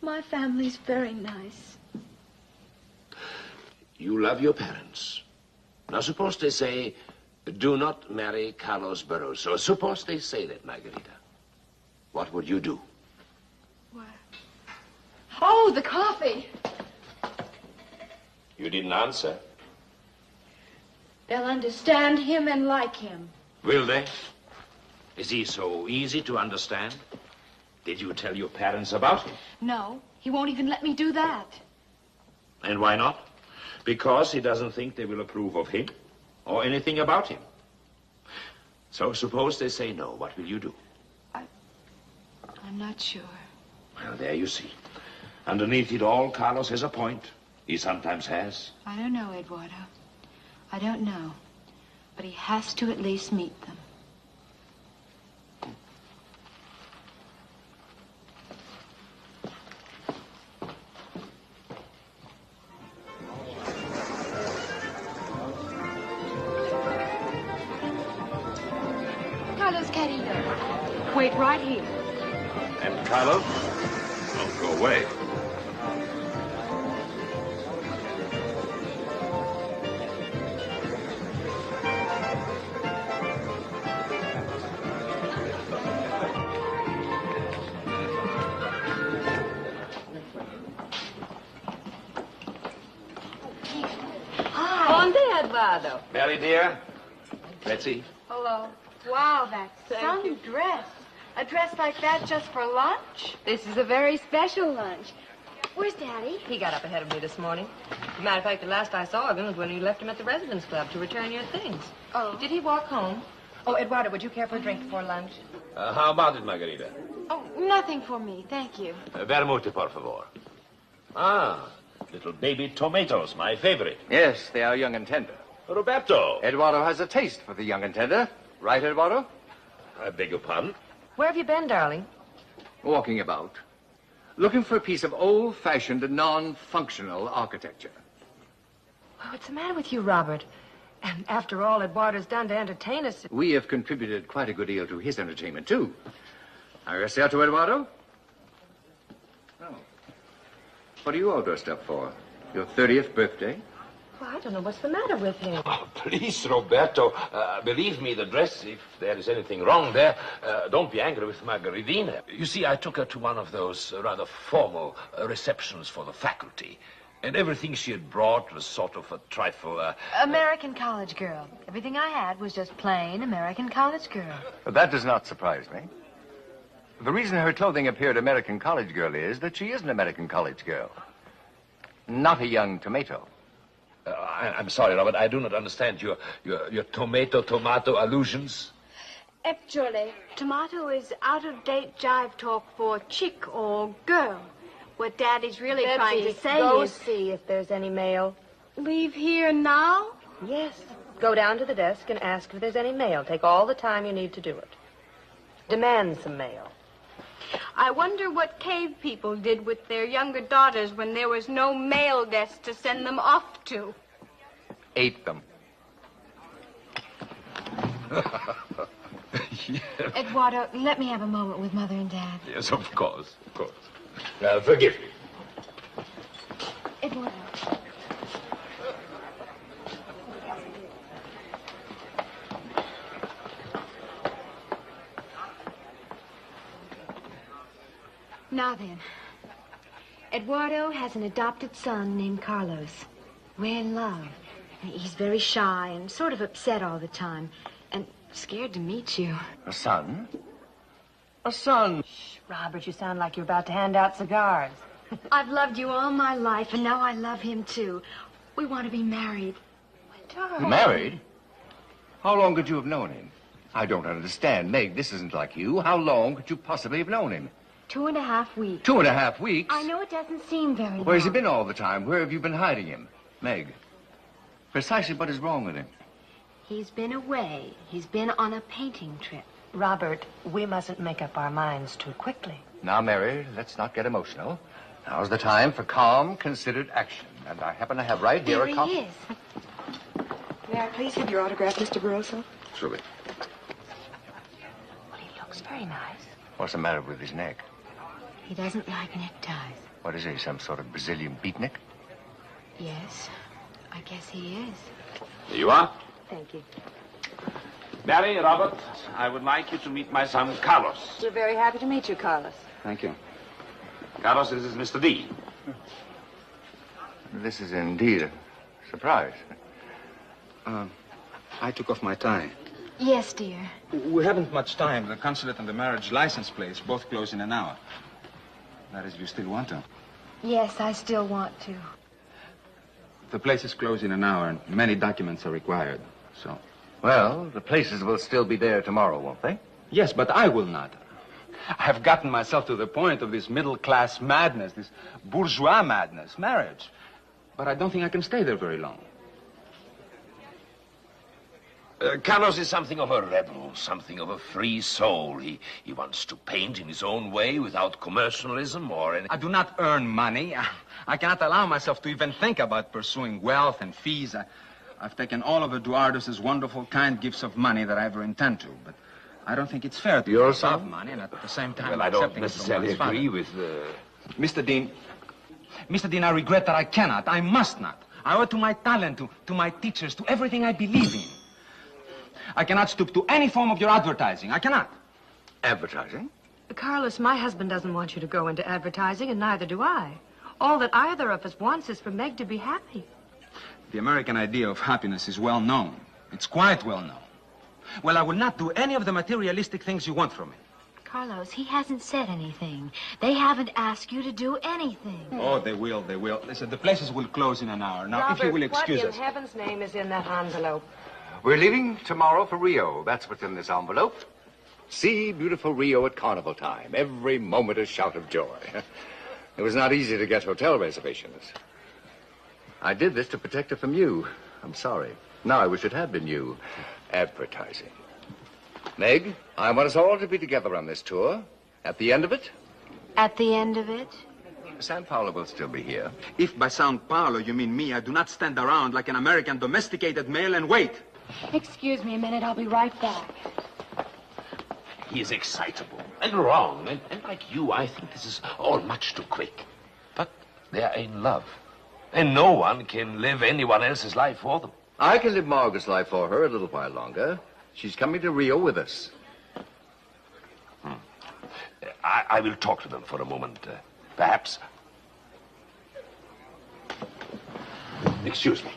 My family's very nice. You love your parents. Now, suppose they say, do not marry Carlos Barroso. Suppose they say that, Margarita. What would you do? What? Oh, the coffee. You didn't answer. They'll understand him and like him. Will they? Is he so easy to understand? Did you tell your parents about him? No, he won't even let me do that. And why not? Because he doesn't think they will approve of him or anything about him. So suppose they say no, what will you do? I'm not sure. Well, there you see. Underneath it all, Carlos has a point. He sometimes has. I don't know, Eduardo. I don't know. But he has to at least meet them. Carlos, querido. Wait right here. And Carlos? Don't go away. Eduardo. Mary, dear. Betsy. Hello. Wow, that's some dress. A dress like that just for lunch? This is a very special lunch. Where's Daddy? He got up ahead of me this morning. As a matter of fact, the last I saw of him was when you left him at the Residence Club to return your things. Oh. Did he walk home? Oh, Eduardo, would you care for a drink before lunch? How about it, Margarita? Oh, nothing for me, thank you. Vermouth, por favor. Ah, little baby tomatoes, my favorite. Yes, they are young and tender. Roberto. Eduardo has a taste for the young and tender. Right, Eduardo? I beg your pardon? Where have you been, darling? Walking about. Looking for a piece of old-fashioned, non-functional architecture. Oh, what's the matter with you, Robert? And after all Eduardo's done to entertain us... We have contributed quite a good deal to his entertainment, too. Arreciato, Eduardo? Oh. What are you all dressed up for? Your 30th birthday? Well, I don't know what's the matter with him. Oh, please, Roberto. Believe me, the dress, if there is anything wrong there, don't be angry with Margaridina. You see, I took her to one of those rather formal receptions for the faculty. And everything she had brought was sort of a trifle... American college girl. Everything I had was just plain American college girl. That does not surprise me. The reason her clothing appeared American college girl is that she is an American college girl. Not a young tomato. I'm sorry, Robert. I do not understand your tomato allusions. Actually, tomato is out-of-date jive talk for chick or girl. What Daddy's really trying to say go is... see if there's any mail. Leave here now? Yes. Go down to the desk and ask if there's any mail. Take all the time you need to do it. Demand some mail. I wonder what cave people did with their younger daughters when there was no mail desk to send them off to. Ate them. Yes. Eduardo, let me have a moment with Mother and Dad. Yes, of course, of course. Forgive me. Eduardo. Now then, Eduardo has an adopted son named Carlos. We're in love. He's very shy and sort of upset all the time. And scared to meet you. A son? A son? Shh, Robert, you sound like you're about to hand out cigars. I've loved you all my life, and now I love him, too. We want to be married. You married? How long could you have known him? I don't understand. Meg, this isn't like you. How long could you possibly have known him? 2.5 weeks. 2.5 weeks? I know it doesn't seem very long. Where's he been all the time? Where have you been hiding him? Meg, precisely what is wrong with him? He's been away. He's been on a painting trip. Robert, we mustn't make up our minds too quickly. Now, Mary, let's not get emotional. Now's the time for calm, considered action. And I happen to have right here There a copy. he is. May I please have your autograph, Mr. Barroso? Surely. Well, he looks very nice. What's the matter with his neck? He doesn't like neckties. What is he, some sort of Brazilian beatnik? Yes, I guess he is. Here you are. Thank you. Mary, Robert, I would like you to meet my son, Carlos. We're very happy to meet you, Carlos. Thank you. Carlos, this is Mr. D. This is indeed a surprise. I took off my tie. Yes, dear. We haven't much time. The consulate and the marriage license place both close in an hour. That is, you still want to. Yes, I still want to. The places close in an hour, and many documents are required, so... Well, the places will still be there tomorrow, won't they? Yes, but I will not. I have gotten myself to the point of this middle-class madness, this bourgeois madness, marriage. But I don't think I can stay there very long. Carlos is something of a rebel, something of a free soul. He wants to paint in his own way without commercialism or any... I do not earn money. I cannot allow myself to even think about pursuing wealth and fees. I've taken all of Eduardo's wonderful, kind gifts of money that I ever intend to, but I don't think it's fair to Your give son? money and at the same time Well, I don't accepting it from necessarily one's father. agree with... Mr. Dean, I regret that I cannot. I must not. I owe it to my talent, to my teachers, to everything I believe in. I cannot stoop to any form of your advertising. I cannot. Advertising? Carlos, my husband doesn't want you to go into advertising, and neither do I. All that either of us wants is for Meg to be happy. The American idea of happiness is well known. It's quite well known. Well, I will not do any of the materialistic things you want from me. Carlos, he hasn't said anything. They haven't asked you to do anything. Oh, they will, they will. Listen, the places will close in an hour. Now, Robert, if you will excuse what us. in heaven's name is in that envelope? We're leaving tomorrow for Rio. That's what's in this envelope. See beautiful Rio at carnival time. Every moment a shout of joy. It was not easy to get hotel reservations. I did this to protect her from you. I'm sorry. Now I wish it had been you. Advertising. Meg, I want us all to be together on this tour. At the end of it, At the end of it? San Paulo will still be here. If by Sao Paulo you mean me, I do not stand around like an American domesticated male and wait. Excuse me a minute, I'll be right back. He is excitable and wrong. And like you, I think this is all much too quick. But they are in love. And no one can live anyone else's life for them. I can live Margaret's life for her a little while longer. She's coming to Rio with us. I will talk to them for a moment. Perhaps. Excuse me.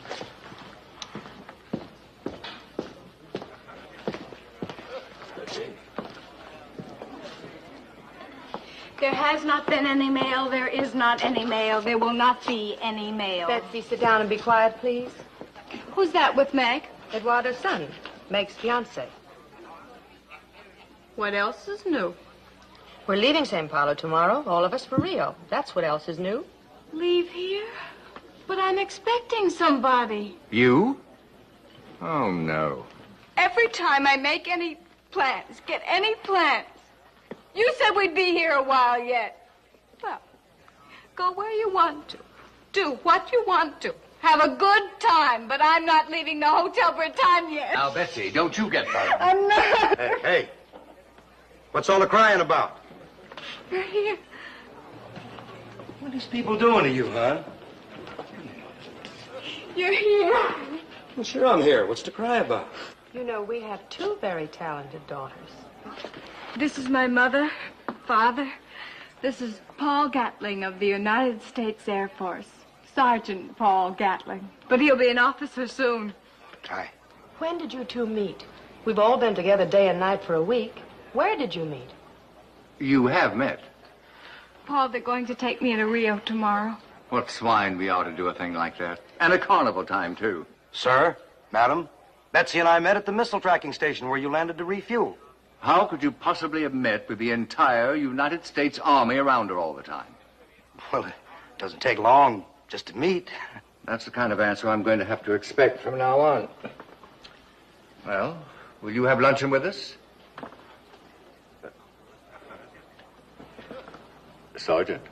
There has not been any mail. There is not any mail. There will not be any mail. Betsy, sit down and be quiet, please. Who's that with Meg? Eduardo's son, Meg's fiancé. What else is new? We're leaving Sao Paulo tomorrow, all of us for Rio. That's what else is new. Leave here? But I'm expecting somebody. You? Oh, no. Every time I make any plans, get any plans, you said we'd be here a while yet. Well, go where you want to. Do what you want to. Have a good time, but I'm not leaving the hotel for a time yet. Now, Betsy, don't you get fired. I'm not. Hey. What's all the crying about? You're here. What are these people doing to you, huh? You're here. Well, sure, I'm here. What's to cry about? You know, we have two very talented daughters. This is my mother, father, This is Paul Gatling of the United States Air Force. Sergeant Paul Gatling. But he'll be an officer soon. Hi. When did you two meet? We've all been together day and night for a week. Where did you meet? You have met. Paul, they're going to take me to Rio tomorrow. What swine we are to do a thing like that. And a carnival time, too. Sir, madam, Betsy and I met at the missile tracking station where you landed to refuel. How could you possibly have met with the entire United States Army around her all the time? Well, it doesn't take long just to meet. That's the kind of answer I'm going to have to expect from now on. Well, will you have luncheon with us? Sergeant.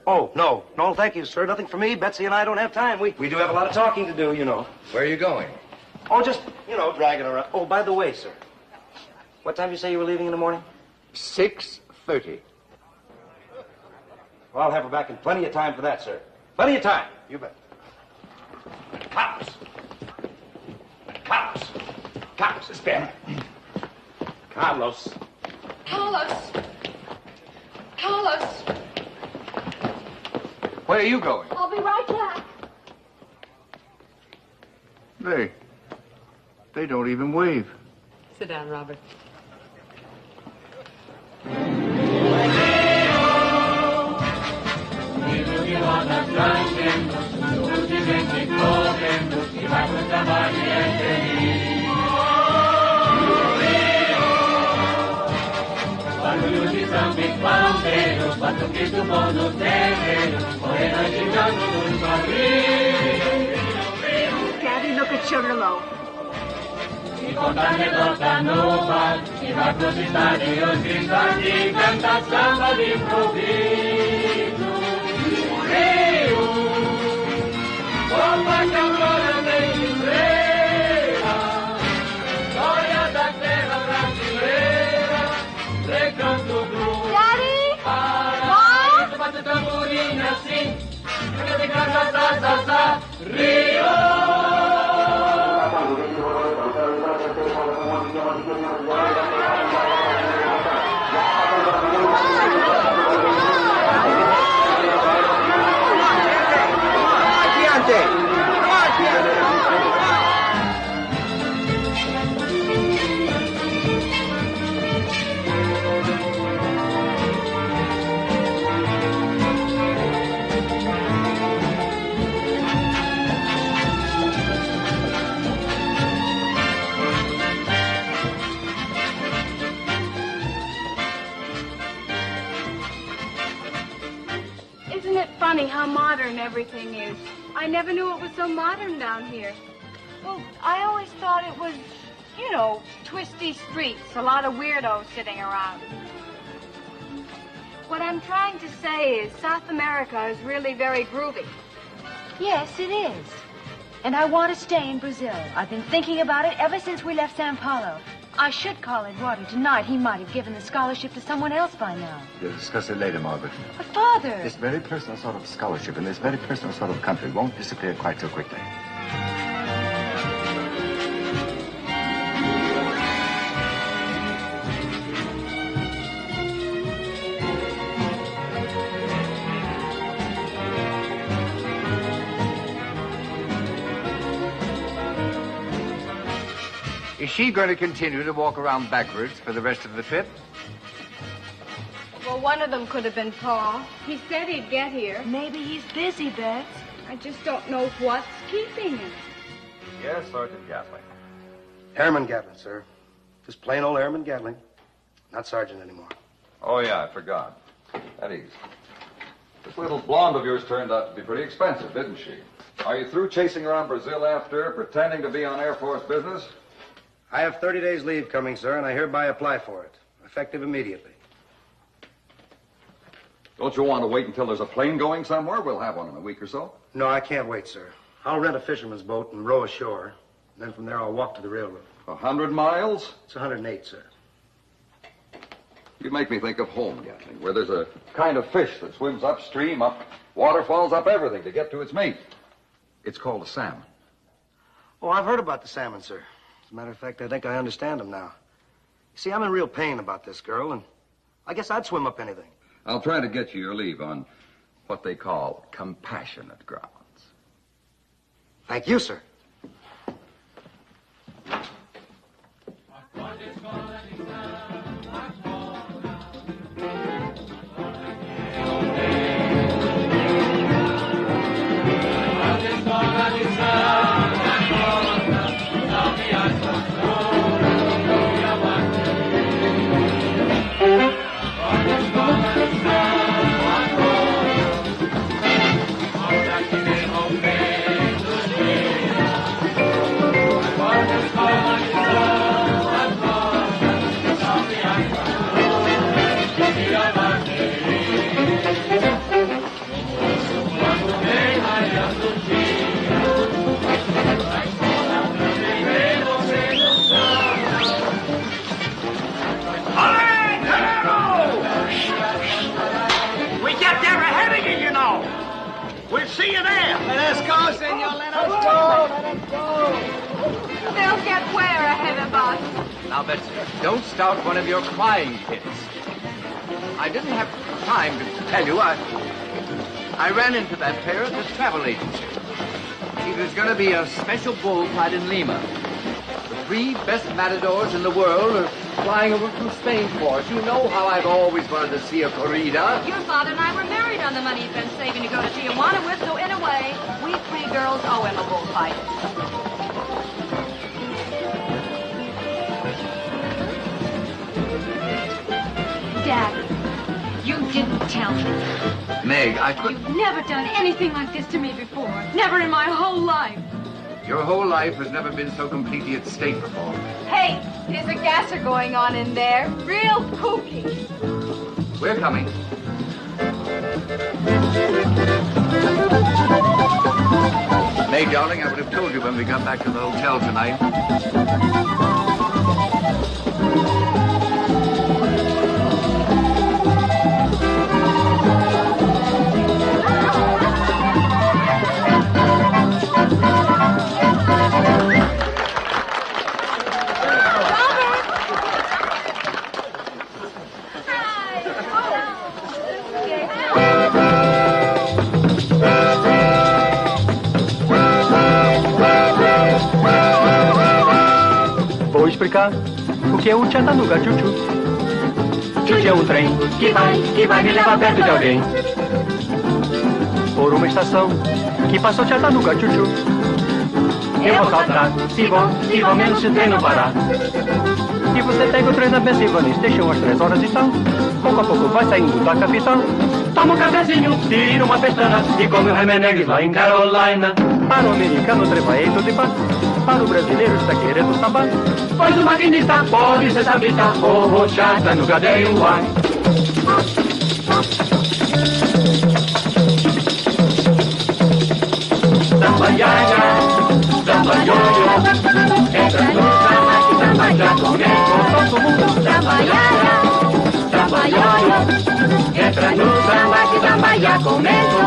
Oh, no, thank you, sir. Nothing for me. Betsy and I don't have time. We do have a lot of talking to do, you know. Where are you going? Oh, just, dragging around. Oh, by the way, sir. What time did you say you were leaving in the morning? 6:30. Well, I'll have her back in plenty of time for that, sir. Plenty of time. You bet. Cops! Cops! Cops, it's Ben. Carlos. Carlos! Carlos! Where are you going? I'll be right back. They don't even wave. Sit down, Robert. Daddy, look at Sugarloaf. Isn't it funny how modern everything is? I never knew it was so modern down here. Well, I always thought it was, twisty streets, a lot of weirdos sitting around. What I'm trying to say is South America is really very groovy. Yes, it is. And I want to stay in Brazil. I've been thinking about it ever since we left Sao Paulo. I should call Eduardo tonight. He might have given the scholarship to someone else by now. We'll discuss it later, Margaret. But, Father... This very personal sort of scholarship in this very personal sort of country won't disappear quite so quickly. Is she going to continue to walk around backwards for the rest of the trip? Well, one of them could have been Paul. He said he'd get here. Maybe he's busy, Bets. I just don't know what's keeping him. Yes, Sergeant Gatling. Airman Gatling, sir. Just plain old Airman Gatling. Not Sergeant anymore. Oh, yeah, I forgot. At ease. This little blonde of yours turned out to be pretty expensive, didn't she? Are you through chasing around Brazil after her, pretending to be on Air Force business? I have 30 days leave coming, sir, and I hereby apply for it. Effective immediately. Don't you want to wait until there's a plane going somewhere? We'll have one in a week or so. No, I can't wait, sir. I'll rent a fisherman's boat and row ashore. And then from there, I'll walk to the railroad. 100 miles? It's 108, sir. You make me think of home, Gatling, where there's a kind of fish that swims upstream, up waterfalls, up everything to get to its mate. It's called a salmon. Oh, I've heard about the salmon, sir. As a matter of fact, I think I understand them now. You see, I'm in real pain about this girl, and I guess I'd swim up anything. I'll try to get you your leave on what they call compassionate grounds. Thank you, sir. We'll see you there. Let us go, senor. Let us go. Let us go. They'll get where ahead of us? Now, Betsy, don't start one of your crying fits. I didn't have time to tell you. I ran into that pair at the travel agency. It was going to be a special bullfight in Lima. The 3 best matadors in the world are flying over from Spain for us. You know how I've always wanted to see a corrida. Your father and I were married on the money he'd been saving to go to Tijuana with, so in a way, we 3 girls owe him a bullfight. Dad, you didn't tell me. Meg, I couldn't... You've never done anything like this to me before. Never in my whole life. Your whole life has never been so completely at stake before. Hey, there's a gasser going on in there. Real kooky. We're coming. May, darling, I would have told you when we got back to the hotel tonight. Vou explicar o que é o Chattanooga Choo-Choo. Choo-Choo é um trem que vai me levar perto de alguém. Por uma estação que passou Chattanooga Choo-Choo. Eu vou saltar, se vou menos se o trem não parar. E você pega o trem na Pennsylvania Station às 3 horas e tal. Pouco a pouco vai saindo da capital. Toma um cafezinho, tira uma pestana e come o Remeneg lá em Carolina. Para o americano, treva é tudo de paz. Para o brasileiro está querendo sambar. Pois o maquinista pode ser sambista. Oh, Chattanooga dei um uai. Samba iaia, samba ioiô. Entra no samba que samba já começou. Todo mundo samba iaia, samba ioiô. Entra no samba que samba já começou.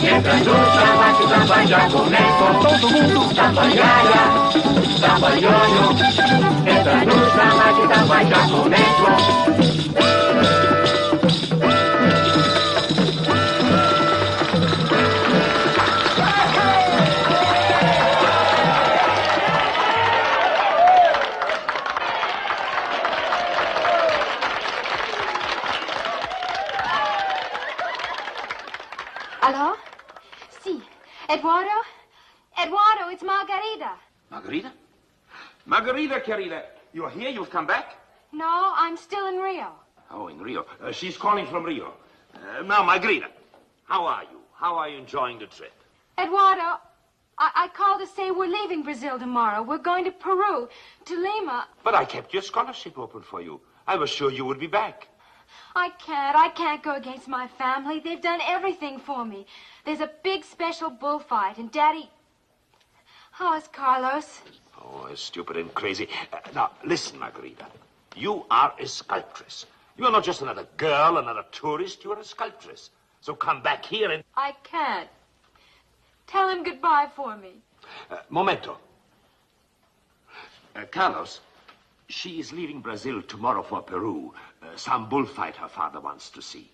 Entra no samba que o samba já começou. Todo mundo samba iaia, samba ioiô. Entra no samba que o samba já começou. Hello? Si. Eduardo? Eduardo, it's Margarita. Margarita? Margarita, querida, you're here? You've come back? No, I'm still in Rio. Oh, in Rio. She's calling from Rio. Now, Margarita, how are you? How are you enjoying the trip? Eduardo, I called to say we're leaving Brazil tomorrow. We're going to Peru, to Lima. But I kept your scholarship open for you. I was sure you would be back. I can't go against my family. They've done everything for me. There's a big special bullfight, and Daddy... How is Carlos? Oh, stupid and crazy. Now, listen, Margarita. You are a sculptress, You are not just another girl, another tourist. You are a sculptress. So come back here and... I can't. Tell him goodbye for me. Momento. Carlos, she is leaving Brazil tomorrow for Peru. Some bullfight her father wants to see.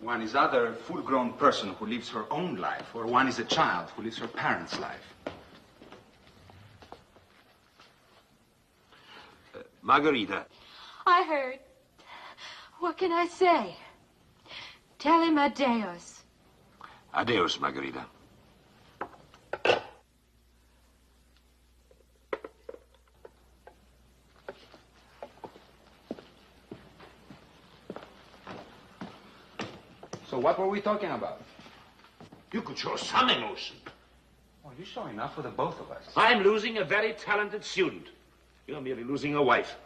One is either a full-grown person who lives her own life, or one is a child who lives her parents' life. Margarita. I heard. What can I say? Tell him adeus. Adeus, Margarita. So what were we talking about? You could show some emotion. Well, you show enough for the both of us. I'm losing a very talented student. You're merely losing a wife.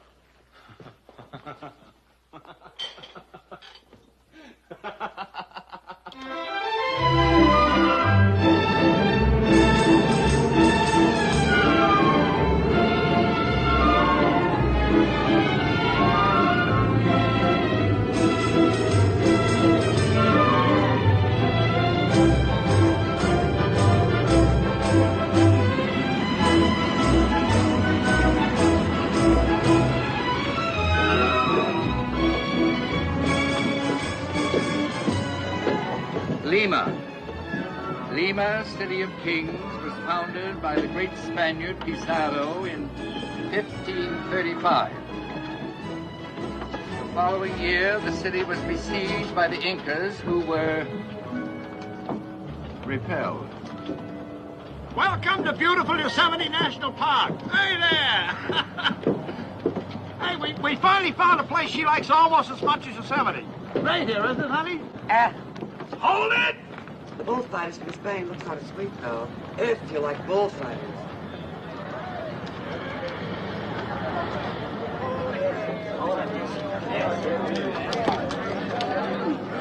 Lima, city of kings, was founded by the great Spaniard Pizarro in 1535. The following year, the city was besieged by the Incas, who were repelled. Welcome to beautiful Yosemite National Park. Hey there! Hey, we finally found a place she likes almost as much as Yosemite. Right here, isn't it, honey? Hold it! The bullfighters from Spain look sort of sweet, though, if you like bullfighters.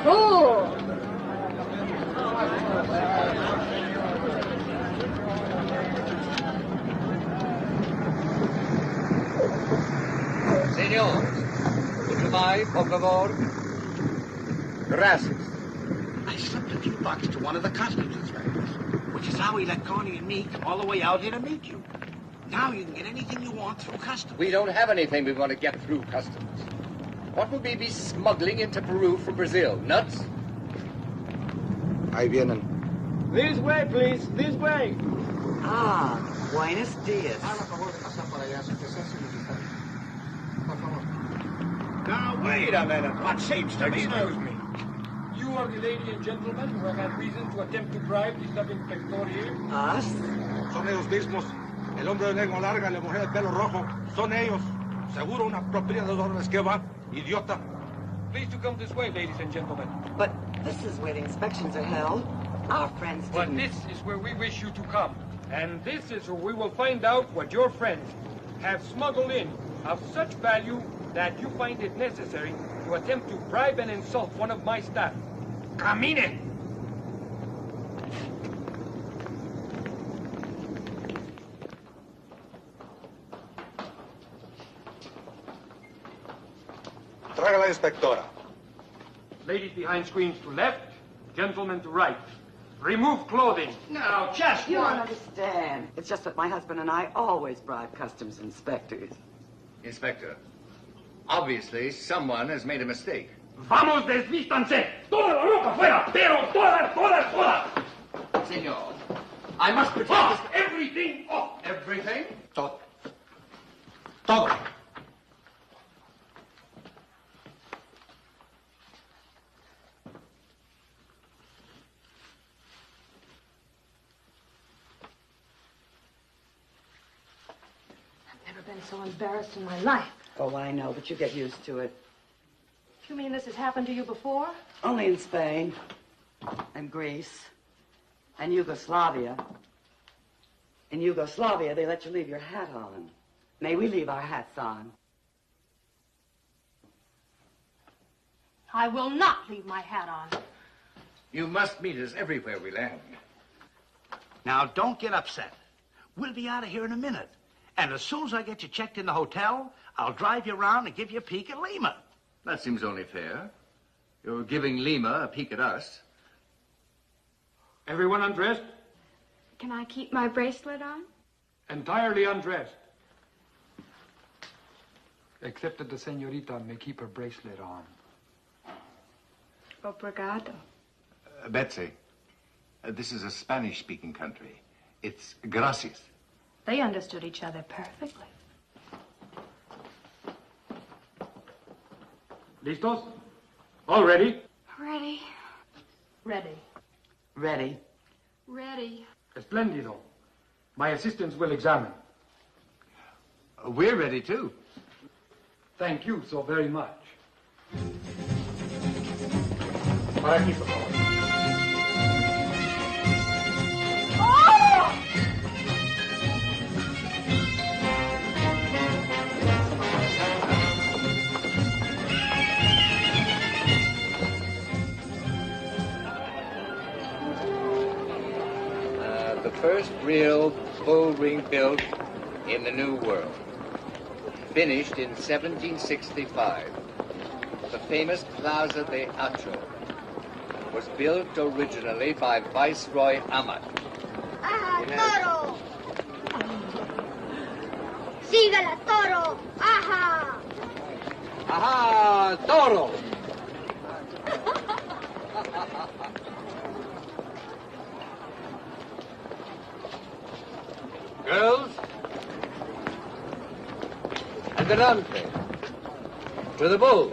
Oh! Senor, goodbye, por favor. Gracias. I slipped a few bucks to one of the customs inspectors, which is how he let Connie and me come all the way out here to meet you. Now you can get anything you want through customs. We don't have anything we want to get through customs. What would we be smuggling into Peru from Brazil? Nuts? Ahí vienen. This way, please. This way. Ah, buenos dias. Now, wait a minute. What seems to me... Excuse me. You are the lady and gentleman who have had reason to attempt to bribe the sub-inspector here? Us? Son ellos mismos. El hombre de lengua larga y la mujer de pelo rojo. Son ellos. Seguro una propina de $2 que va. Idiota. Please to come this way, ladies and gentlemen. But this is where the inspections are held. Our friends But didn't... this is where we wish you to come. And this is where we will find out what your friends have smuggled in of such value that you find it necessary to attempt to bribe and insult one of my staff. Camine! Traiga la inspectora. Ladies behind screens to left, gentlemen to right. Remove clothing. No, just You don't understand. It's just that my husband and I always bribe customs inspectors. Inspector, obviously someone has made a mistake. Vamos, desvístanse. Toda la ropa fuera, pero toda. Senor, I must protect off, everything off. Everything? Todo. I've never been so embarrassed in my life. Oh, I know, but you get used to it. You mean this has happened to you before? Only in Spain, and Greece, and Yugoslavia. In Yugoslavia, they let you leave your hat on. May we leave our hats on? I will not leave my hat on. You must meet us everywhere we land. Now, don't get upset. We'll be out of here in a minute. And as soon as I get you checked in the hotel, I'll drive you around and give you a peek at Lima. That seems only fair. You're giving Lima a peek at us. Everyone undressed? Can I keep my bracelet on? Entirely undressed. Except that the senorita may keep her bracelet on. Obrigado. Betsy, this is a Spanish-speaking country. It's gracias. They understood each other perfectly. Listos? All ready? Ready. Ready. Ready. Ready. Esplendido. My assistants will examine. We're ready, too. Thank you so very much. Para aquí, por favor. The first real bull ring built in the New World. Finished in 1765. The famous Plaza de Acho was built originally by Viceroy Amat. ¡Ajá, toro! ¡Sígala, toro! ¡Ajá! ¡Ajá, toro! Girls, adelante. To the bull.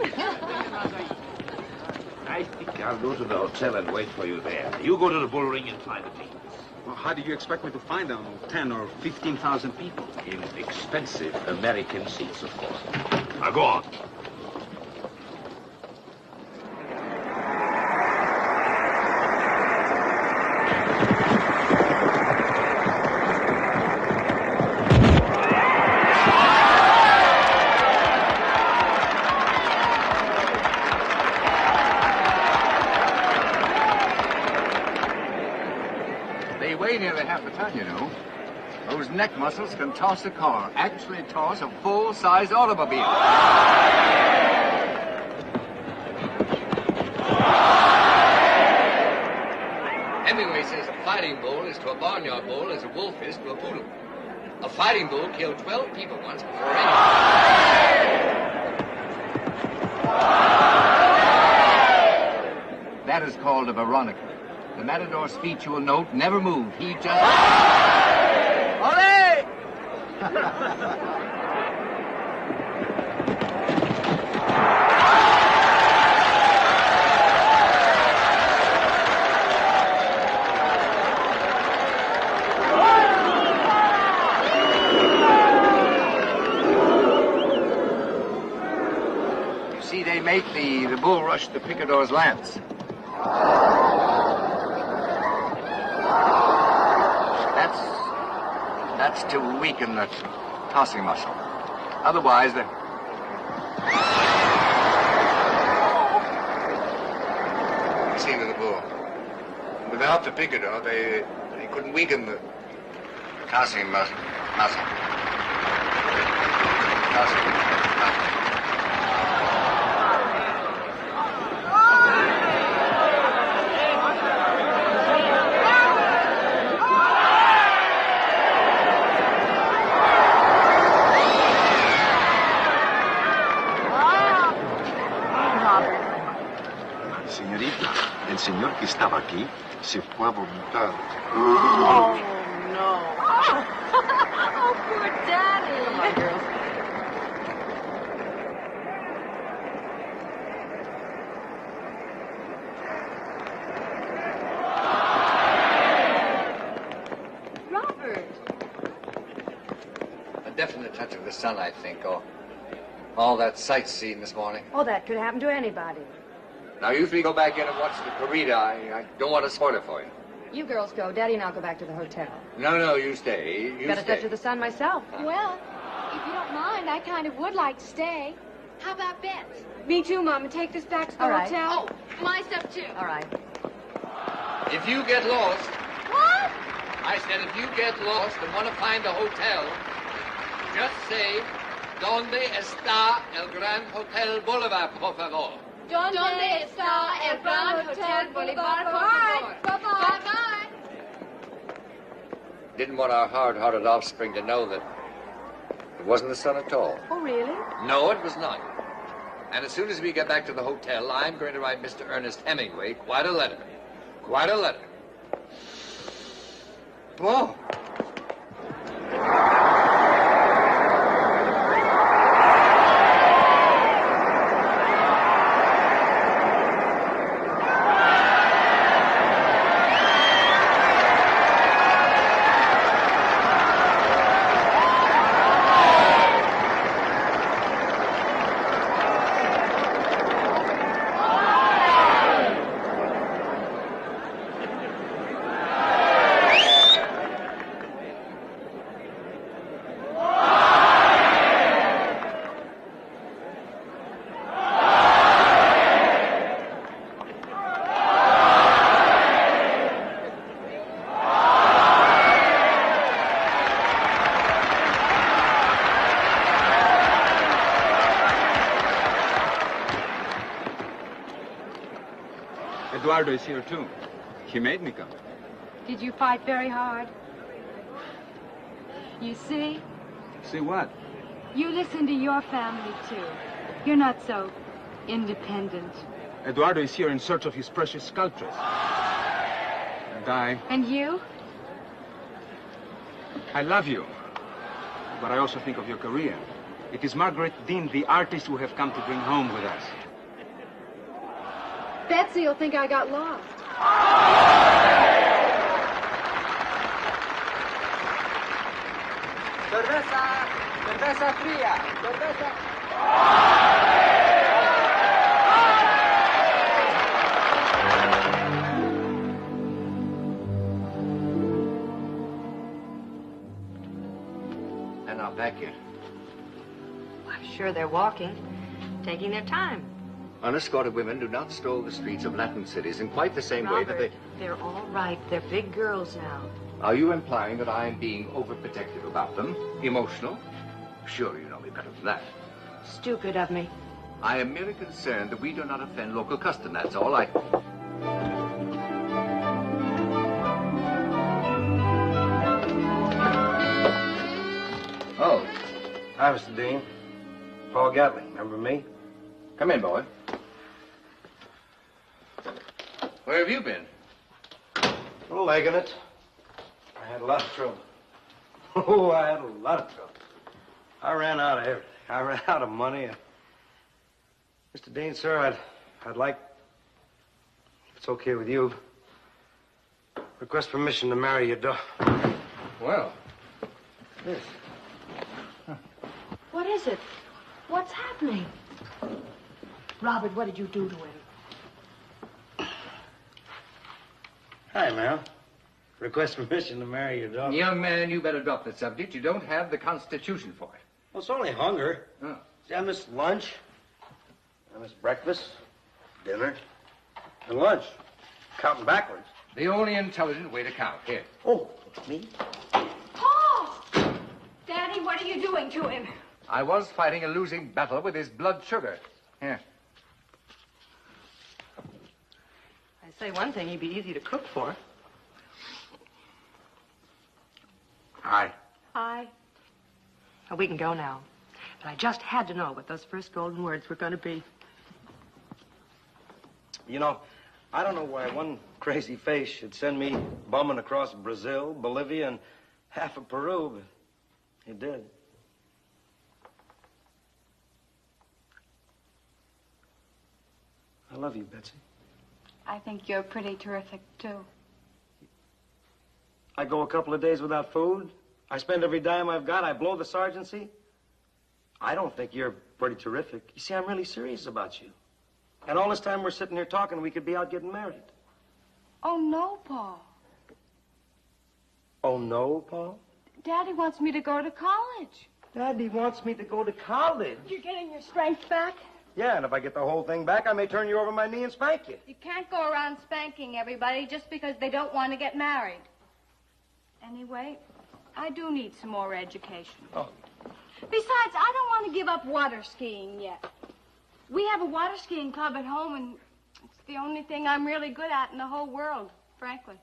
I think I'll go to the hotel and wait for you there. You go to the bull ring and find the tickets. Well, how do you expect me to find them? 10 or 15,000 people. In expensive American seats, of course. Now go on. Those neck muscles can toss a car, actually toss a full-size automobile. Hemingway says a fighting bull is to a barnyard bull as a wolf is to a poodle. A fighting bull killed 12 people once before That is called a Veronica. The matador's feet, you will note, never move. He just... Ole! You see, they make the bull rush the picador's lance. That's to weaken the tossing muscle. Otherwise, the... Scene of the bull. Without the picador, they couldn't weaken the tossing muscle. Tossing. El señor que estaba aquí se fue a vomitar. Oh, no. Oh, poor Daddy. Come on, girls. Robert. A definite touch of the sun, I think, or all that sightseeing this morning. Oh, that could happen to anybody. Now, you three go back in and watch the corrida. I don't want to spoil it for you. You girls go. Daddy and I'll go back to the hotel. No, you stay. You Got a stay. touch of the sun myself. Well, if you don't mind, I kind of would like to stay. How about Bets? Me too, Mama. Take this back to the All right. hotel. Oh, my stuff too. All right. If you get lost, What? I said if you get lost and want to find a hotel, just say, ¿Dónde está el Gran Hotel Boulevard, por favor? ¿Dónde está el Gran Hotel Boulevard, por favor? Bye-bye. Didn't want our hard-hearted offspring to know that it wasn't the sun at all. Oh, really? No, it was not. And as soon as we get back to the hotel, I'm going to write Mr. Ernest Hemingway quite a letter. Quite a letter. Whoa. Eduardo is here, too. He made me come. Did you fight very hard? You see? See what? You listen to your family, too. You're not so independent. Eduardo is here in search of his precious sculptress. And I... And you? I love you. But I also think of your career. It is Margaret Dean, the artist, who have come to bring home with us. Betsy will think I got lost. Cerveza! Cerveza fría! Cerveza! They're not back yet. I'm sure they're walking, taking their time. Unescorted women do not stroll the streets of Latin cities in quite the same way that they... They're all right. They're big girls now. Are you implying that I am being overprotective about them? Emotional? Sure, you know me better than that. Stupid of me. I am merely concerned that we do not offend local custom, that's all. Oh. Hi, Mr. Dean. Paul Gatling. Remember me? Come in, boy. Where have you been? Oh, legging it. I had a lot of trouble. Oh, I had a lot of trouble. I ran out of everything. I ran out of money. Mr. Dean, sir, I'd like, if it's okay with you, request permission to marry your daughter. Well. Yes. What is it? What's happening? Robert, what did you do to him? Hi, Mel. Request permission to marry your daughter. Young man, you better drop the subject. You don't have the Constitution for it. Well, it's only hunger. Oh. See, I missed lunch. I missed breakfast, dinner, and lunch. Counting backwards. The only intelligent way to count. Here. Oh, me? Paul! Daddy, what are you doing to him? I was fighting a losing battle with his blood sugar. Here. I say one thing, he'd be easy to cook for. Hi. Hi. Well, we can go now. But I just had to know what those first golden words were going to be. You know, I don't know why one crazy face should send me bumming across Brazil, Bolivia, and half of Peru, but he did. I love you, Betsy. I think you're pretty terrific, too. I go a couple of days without food. I spend every dime I've got. I blow the sergeancy. I don't think you're pretty terrific. You see, I'm really serious about you. And all this time we're sitting here talking, we could be out getting married. Oh, no, Paul. Oh, no, Paul? Daddy wants me to go to college. Daddy wants me to go to college. You're getting your strength back? Yeah, and if I get the whole thing back, I may turn you over my knee and spank you. You can't go around spanking everybody just because they don't want to get married. Anyway, I do need some more education. Oh. Besides, I don't want to give up water skiing yet. We have a water skiing club at home, and it's the only thing I'm really good at in the whole world, frankly.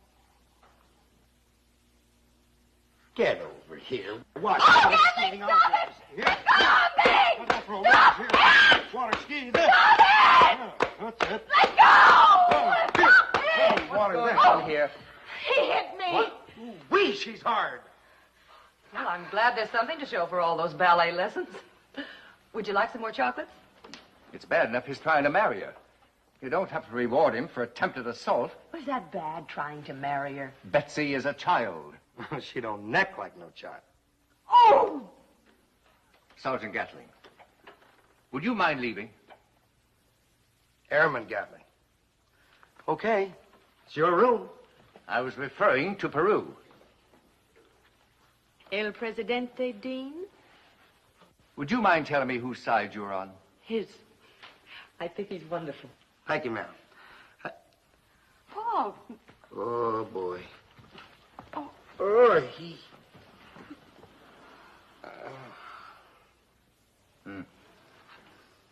Get over here. Watch. Oh, Daddy, stop it! Here. Let go of me! That's for a Stop here. it! Water ski. Stop it! That's it. Let go! Stop it! Water there. Oh, here. he hit me. Wee, she's hard. Well, I'm glad there's something to show for all those ballet lessons. Would you like some more chocolates? It's bad enough he's trying to marry her. You don't have to reward him for attempted assault. Was that bad, trying to marry her? Betsy is a child. She don't neck like no child. Oh! Sergeant Gatling, would you mind leaving? Airman Gatling. Okay. It's your room. I was referring to Peru. El Presidente, Dean? Would you mind telling me whose side you're on? His. I think he's wonderful. Thank you, ma'am. Paul. Oh, boy. Oh, he...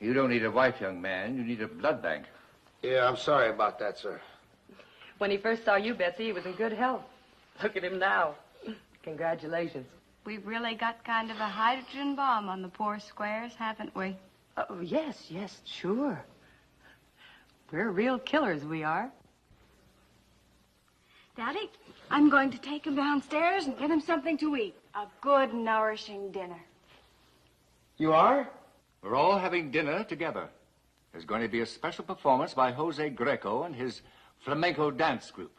You don't need a wife, young man. You need a blood bank. Yeah, I'm sorry about that, sir. When he first saw you, Betsy, he was in good health. Look at him now. Congratulations. We've really got kind of a hydrogen bomb on the poor squares, haven't we? Oh, yes, sure. We're real killers, we are. Daddy, I'm going to take him downstairs and get him something to eat. A good, nourishing dinner. You are? We're all having dinner together. There's going to be a special performance by Jose Greco and his flamenco dance group.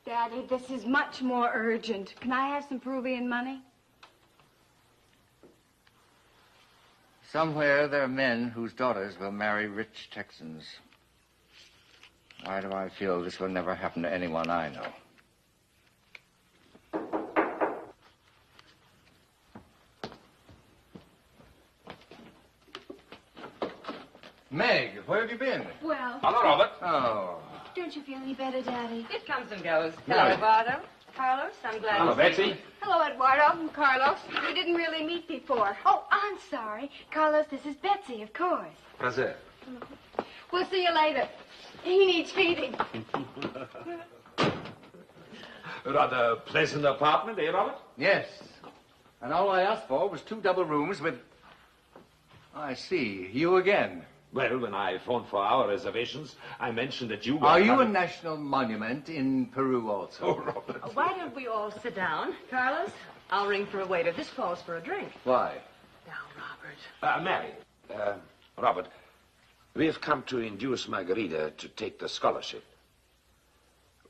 Daddy, this is much more urgent. Can I have some Peruvian money? Somewhere there are men whose daughters will marry rich Texans. Why do I feel this will never happen to anyone I know? Meg, where have you been? Well... Hello, Robert. Oh. Don't you feel any better, Daddy? It comes and goes. Mary. Hello, Eduardo. Carlos, I'm glad Hello, to see Betsy. you. Hello, Eduardo and Carlos. We didn't really meet before. Oh, I'm sorry. Carlos, this is Betsy, of course. Prazer. We'll see you later. He needs feeding. Rather pleasant apartment, eh, Robert? Yes. And all I asked for was 2 double rooms with... I see. You again. Well, when I phoned for our reservations, I mentioned that you were... Are you a national monument in Peru also? Oh, Robert. Why don't we all sit down? Carlos, I'll ring for a waiter. This calls for a drink. Why? Now, Robert. Mary. Robert, we have come to induce Margarita to take the scholarship.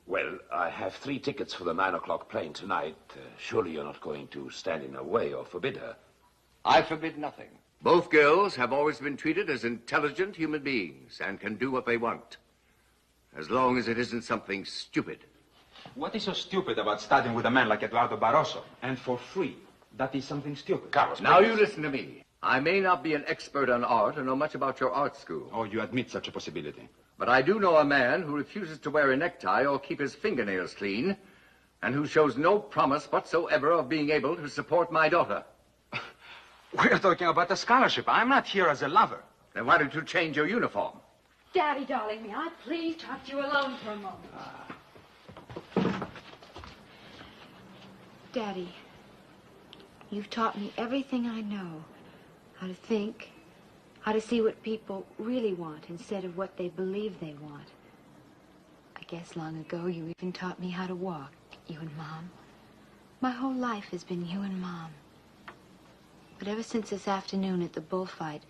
Well, I have 3 tickets for the 9 o'clock plane tonight. Surely you're not going to stand in her way or forbid her. I forbid nothing. Both girls have always been treated as intelligent human beings and can do what they want. As long as it isn't something stupid. What is so stupid about studying with a man like Eduardo Barroso? And for free. That is something stupid. Carlos, now you listen to me. I may not be an expert on art or know much about your art school. Oh, you admit such a possibility. But I do know a man who refuses to wear a necktie or keep his fingernails clean, and who shows no promise whatsoever of being able to support my daughter. We're talking about a scholarship. I'm not here as a lover. Then why don't you change your uniform? Daddy, darling, may I please talk to you alone for a moment? Daddy, you've taught me everything I know. How to think, how to see what people really want instead of what they believe they want. I guess long ago you even taught me how to walk, you and Mom. My whole life has been you and Mom. But ever since this afternoon at the bullfight,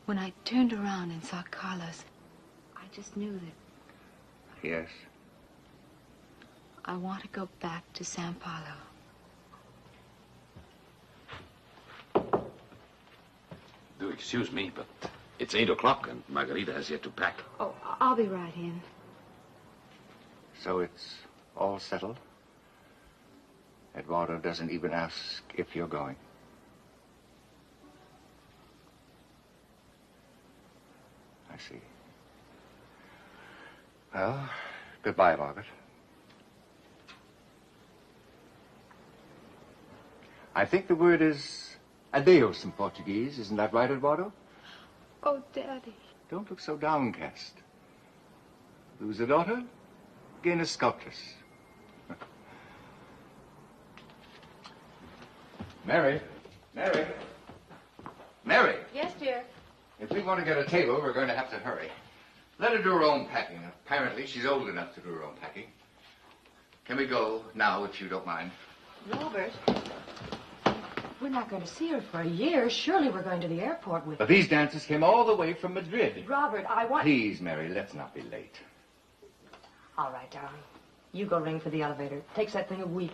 when I turned around and saw Carlos, I just knew that Yes. I want to go back to Sao Paulo. Do excuse me, but it's 8 o'clock and Margarita has yet to pack. Oh, I'll be right in. So it's all settled? Eduardo doesn't even ask if you're going. I see. Well, goodbye, Margaret. I think the word is Adeus in Portuguese. Isn't that right, Eduardo? Oh, Daddy. Don't look so downcast. Lose a daughter, gain a sculptress. Mary. Mary. Mary. Yes, dear. If we want to get a table, we're going to have to hurry. Let her do her own packing. Apparently, she's old enough to do her own packing. Can we go now, if you don't mind? Robert, we're not going to see her for a year. Surely we're going to the airport with her. But these dancers came all the way from Madrid. Robert, I want... Please, Mary, let's not be late. All right, darling. You go ring for the elevator. Takes that thing a week.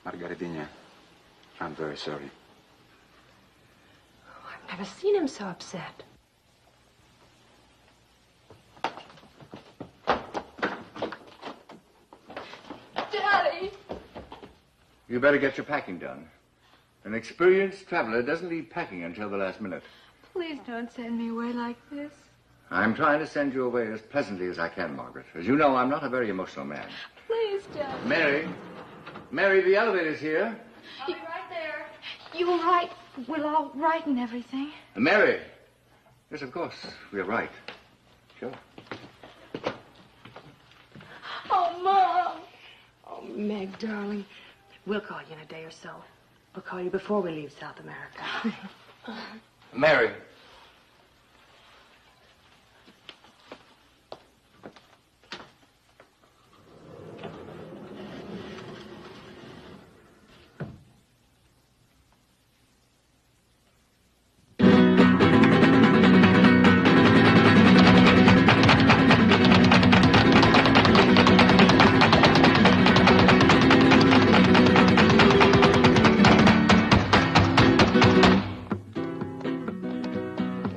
Margaritina, I'm very sorry. Oh, I've never seen him so upset. Daddy! You better get your packing done. An experienced traveler doesn't leave packing until the last minute. Please don't send me away like this. I'm trying to send you away as pleasantly as I can, Margaret. As you know, I'm not a very emotional man. Please, Daddy. Mary, the elevator's here. I'll be right there. You're right. We're all right and everything. Mary. Yes, of course. We're right. Sure. Oh, Mom. Oh, Meg, darling. We'll call you in a day or so. We'll call you before we leave South America. Mary.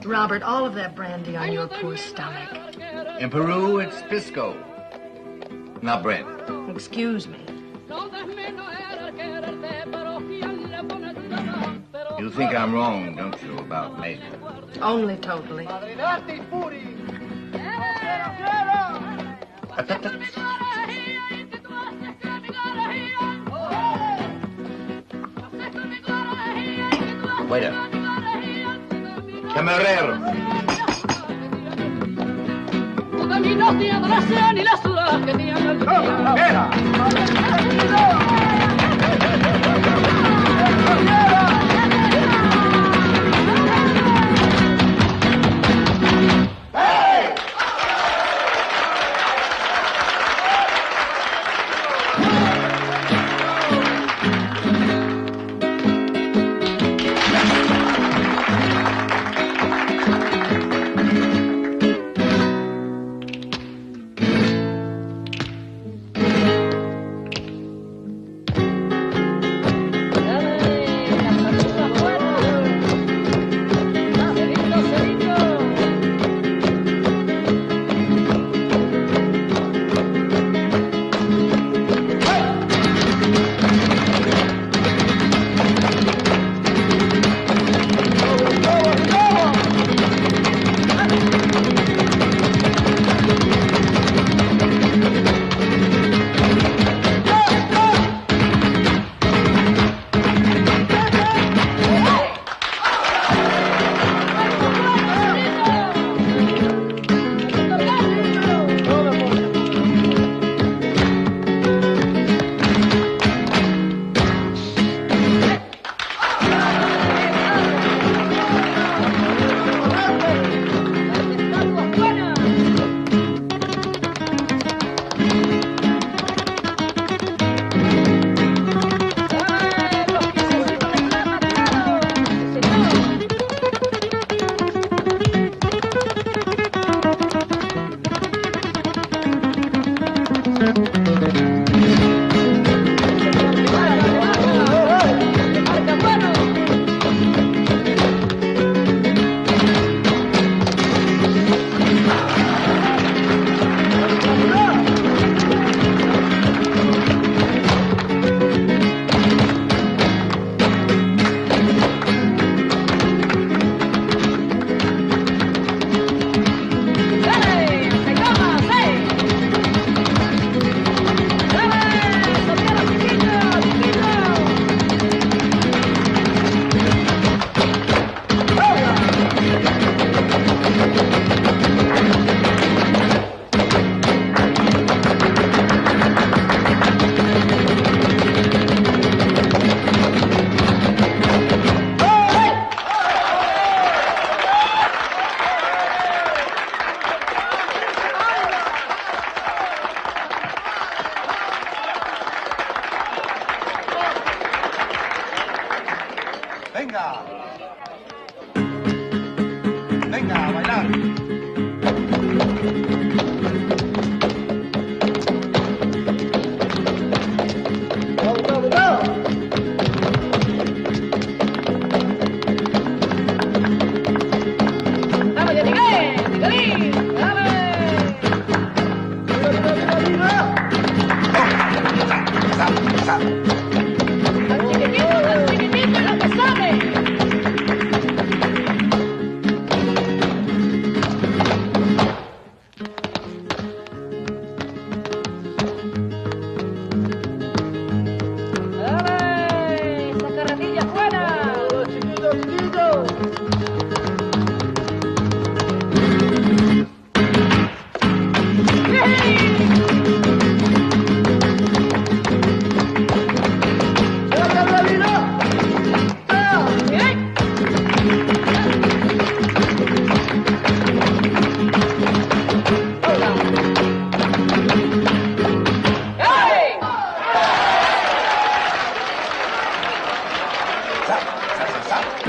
Robert, all of that brandy on your poor stomach. In Peru, it's pisco, not Brent. Excuse me. You think I'm wrong, don't you, about Meg? Only totally. Waiter. Camarero. Venga. Venga, a bailar.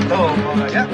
Toma ya.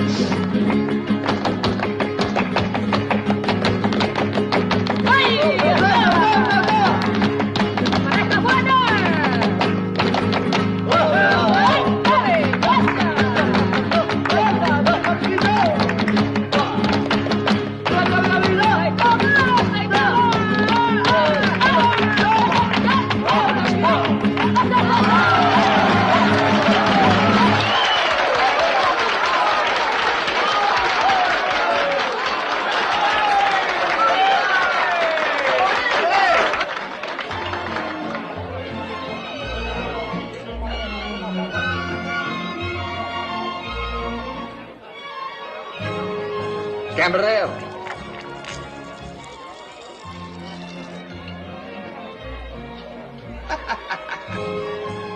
Cambrero.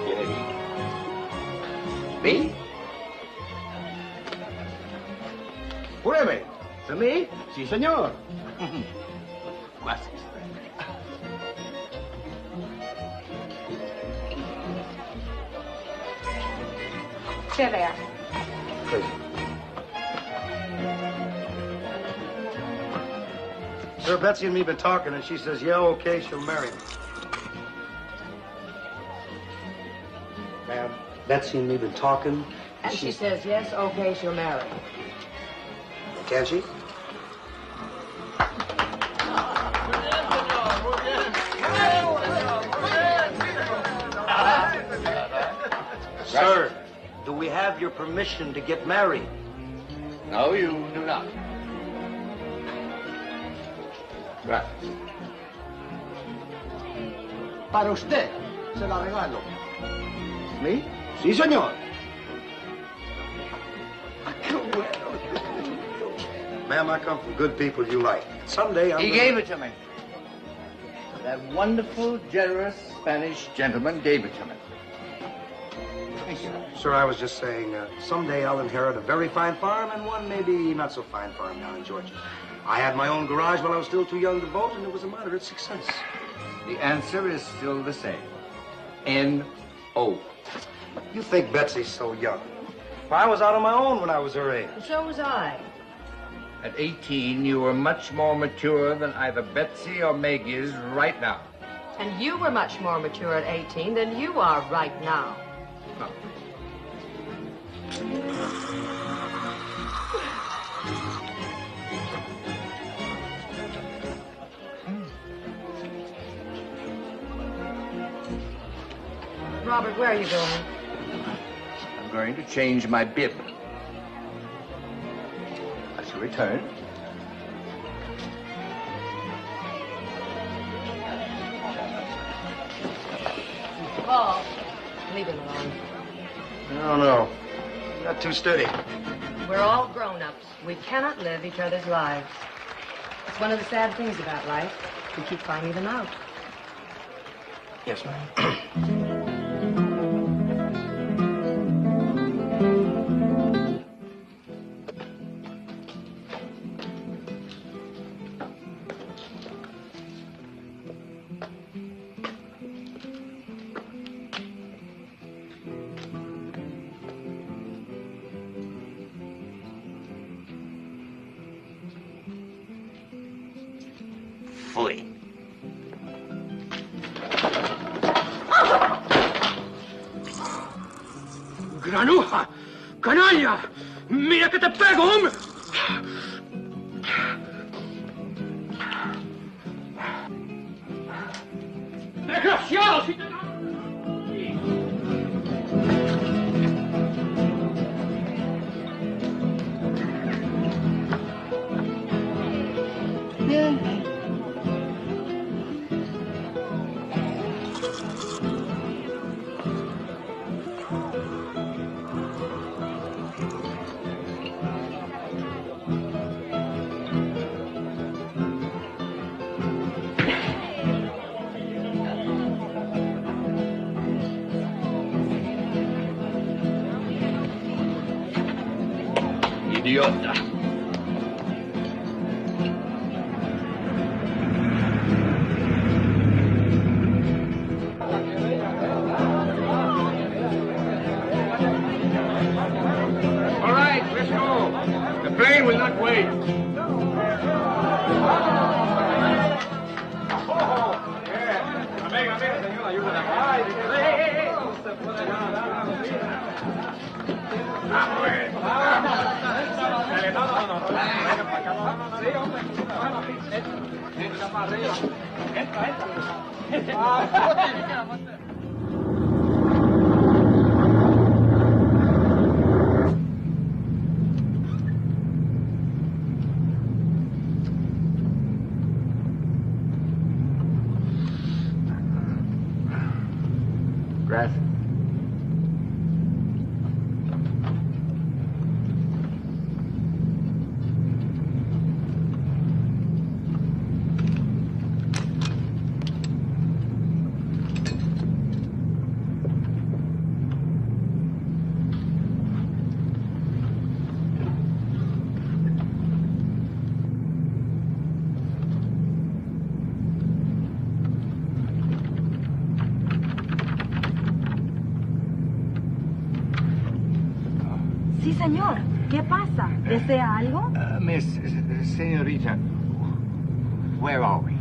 ¿Tiene vino? Pruebe. ¿Es mí? Sí, señor. Gracias. Sit there. Sir, Betsy and me been talking, and she says, yeah, okay, she'll marry me. Ma'am, Betsy and me been talking. And she says, yes, okay, she'll marry. Can she? Sir, do we have your permission to get married? No, you do not. Gracias. Para usted. Se la regalo. ¿Me? Sí, señor. Ma'am, I come from good people you like. Someday I'm He gonna- gave it to me. That wonderful, generous Spanish gentleman gave it to me. Thank you. Sir, I was just saying, someday I'll inherit a very fine farm and one maybe not so fine farm down in Georgia. I had my own garage while I was still too young to vote, and it was a moderate success. The answer is still the same. N-O. You think Betsy's so young. Well, I was out on my own when I was her age. So was I. At 18, you were much more mature than either Betsy or Meg is right now. And you were much more mature at 18 than you are right now. Robert, where are you going? I'm going to change my bib. I shall return. Paul, leave him alone. I don't know. Not too steady. We're all grown-ups. We cannot live each other's lives. It's one of the sad things about life. We keep finding them out. Yes, ma'am. fui. ¡Granuja! ¡Canalla! ¡Mira que te pego, hombre! ¡Desgraciado! Si te... Idiota. All right, let's go. The plane will not wait. Gracias. Sí, señor. ¿Qué pasa? ¿Desea algo? Miss, senorita, where are we?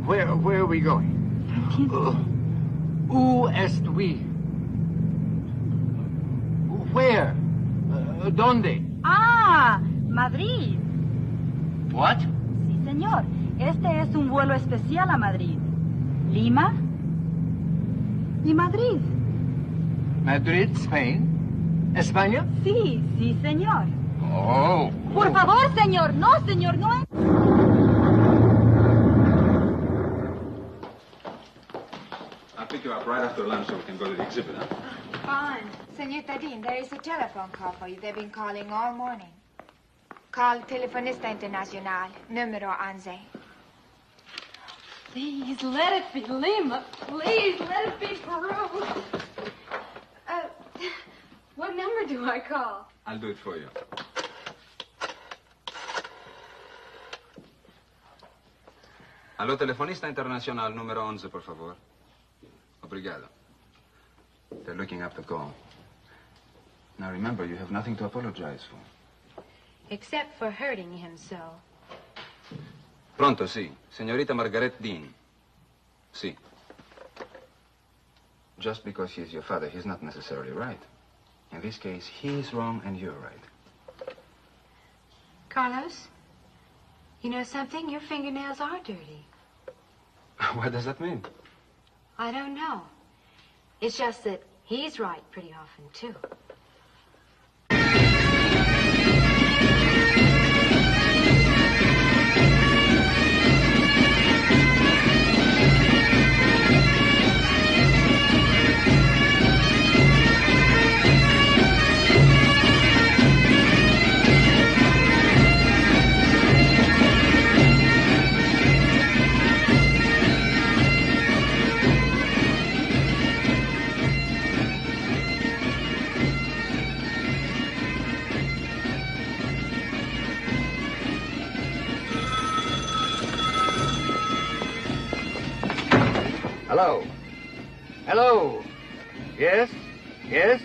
Where are we going? Où est we? Where? ¿Dónde? Ah, Madrid. What? Sí, señor. Este es un vuelo especial a Madrid. Lima y Madrid. Madrid, Spain? España? Sí, sí, señor. Oh. Por favor, señor. No, señor, no es... I'll pick you up right after lunch so we can go to the exhibit, huh? Fine. Señorita Dean, there is a telephone call for you. They've been calling all morning. Call Telefonista Internacional, número 11. Please, let it be Lima. Please, let it be Peru. What number do I call? I'll do it for you. Allo telefonista internacional número 11, por favor. Obrigado. They're looking up the call. Now remember, you have nothing to apologize for. Except for hurting him so. Pronto, sì. Signorita Margaret Dean. Sì. Just because he's your father, he's not necessarily right. In this case, he's wrong and you're right. Carlos, you know something? Your fingernails are dirty. What does that mean? I don't know. It's just that he's right pretty often, too. Hello. Hello. Yes? Yes?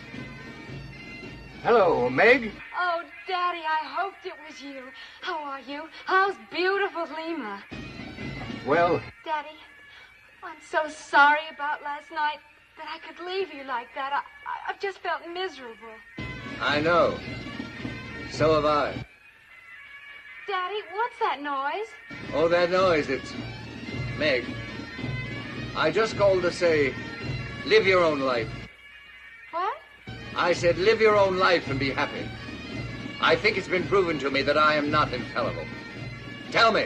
Hello, Meg? Oh, Daddy, I hoped it was you. How are you? How's beautiful Lima? Well, Daddy, I'm so sorry about last night that I could leave you like that. I've just felt miserable. I know. So have I. Daddy, what's that noise? Oh, that noise, it's Meg. I just called to say, live your own life. What? I said, live your own life and be happy. I think it's been proven to me that I am not infallible. Tell me,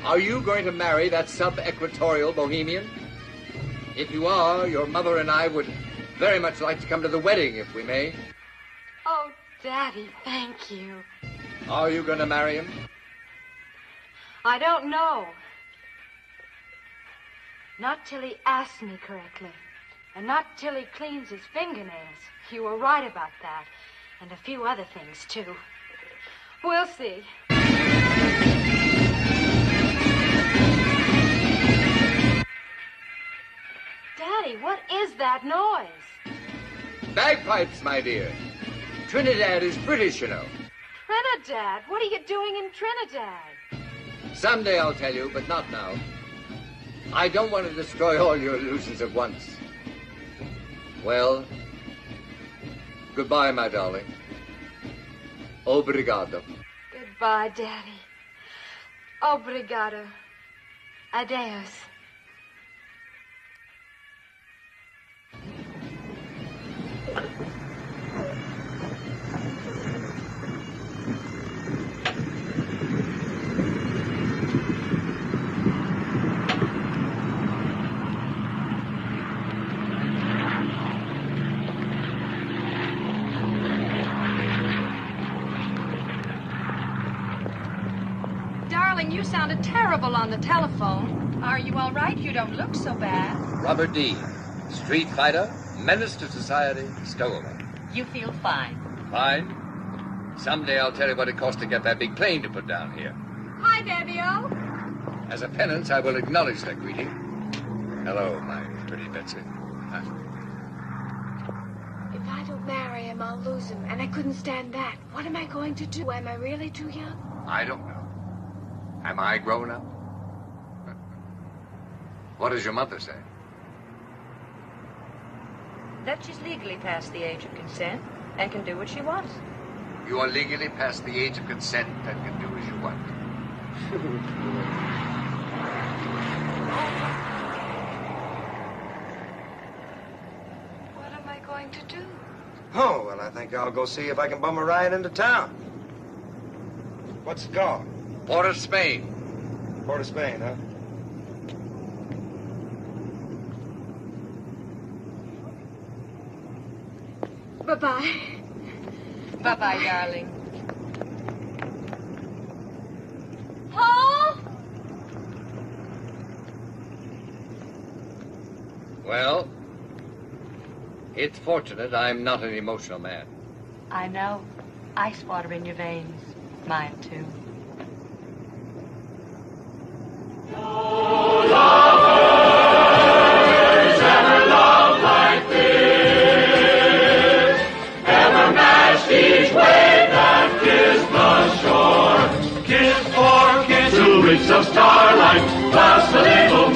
are you going to marry that sub-equatorial bohemian? If you are, your mother and I would very much like to come to the wedding, if we may. Oh, Daddy, thank you. Are you going to marry him? I don't know. Not till he asks me correctly. And not till he cleans his fingernails. You were right about that. And a few other things, too. We'll see. Daddy, what is that noise? Bagpipes, my dear. Trinidad is British, you know. Trinidad? What are you doing in Trinidad? Someday I'll tell you, but not now. I don't want to destroy all your illusions at once. Well, goodbye, my darling. Obrigado. Goodbye, Daddy. Obrigado. Adeus. Darling, you sounded terrible on the telephone. Are you all right? You don't look so bad. Robert D. Street fighter, menace to society, stowaway. You feel fine. Fine. Someday I'll tell you what it cost to get that big plane to put down here. Hi, Baby-O. As a penance, I will acknowledge that greeting. Hello, my pretty Betsy. If I don't marry him, I'll lose him, and I couldn't stand that. What am I going to do? Am I really too young? I don't know. Am I grown up? What does your mother say? That she's legally past the age of consent and can do what she wants. You are legally past the age of consent and can do as you want. What am I going to do? Oh, well, I think I'll go see if I can bum a ride into town. What's it called? Port of Spain. Port of Spain, huh? Bye-bye. Bye-bye, darling. Paul? Well, it's fortunate I'm not an emotional man. I know. Ice water in your veins. Mine, too. Of starlight, plus a little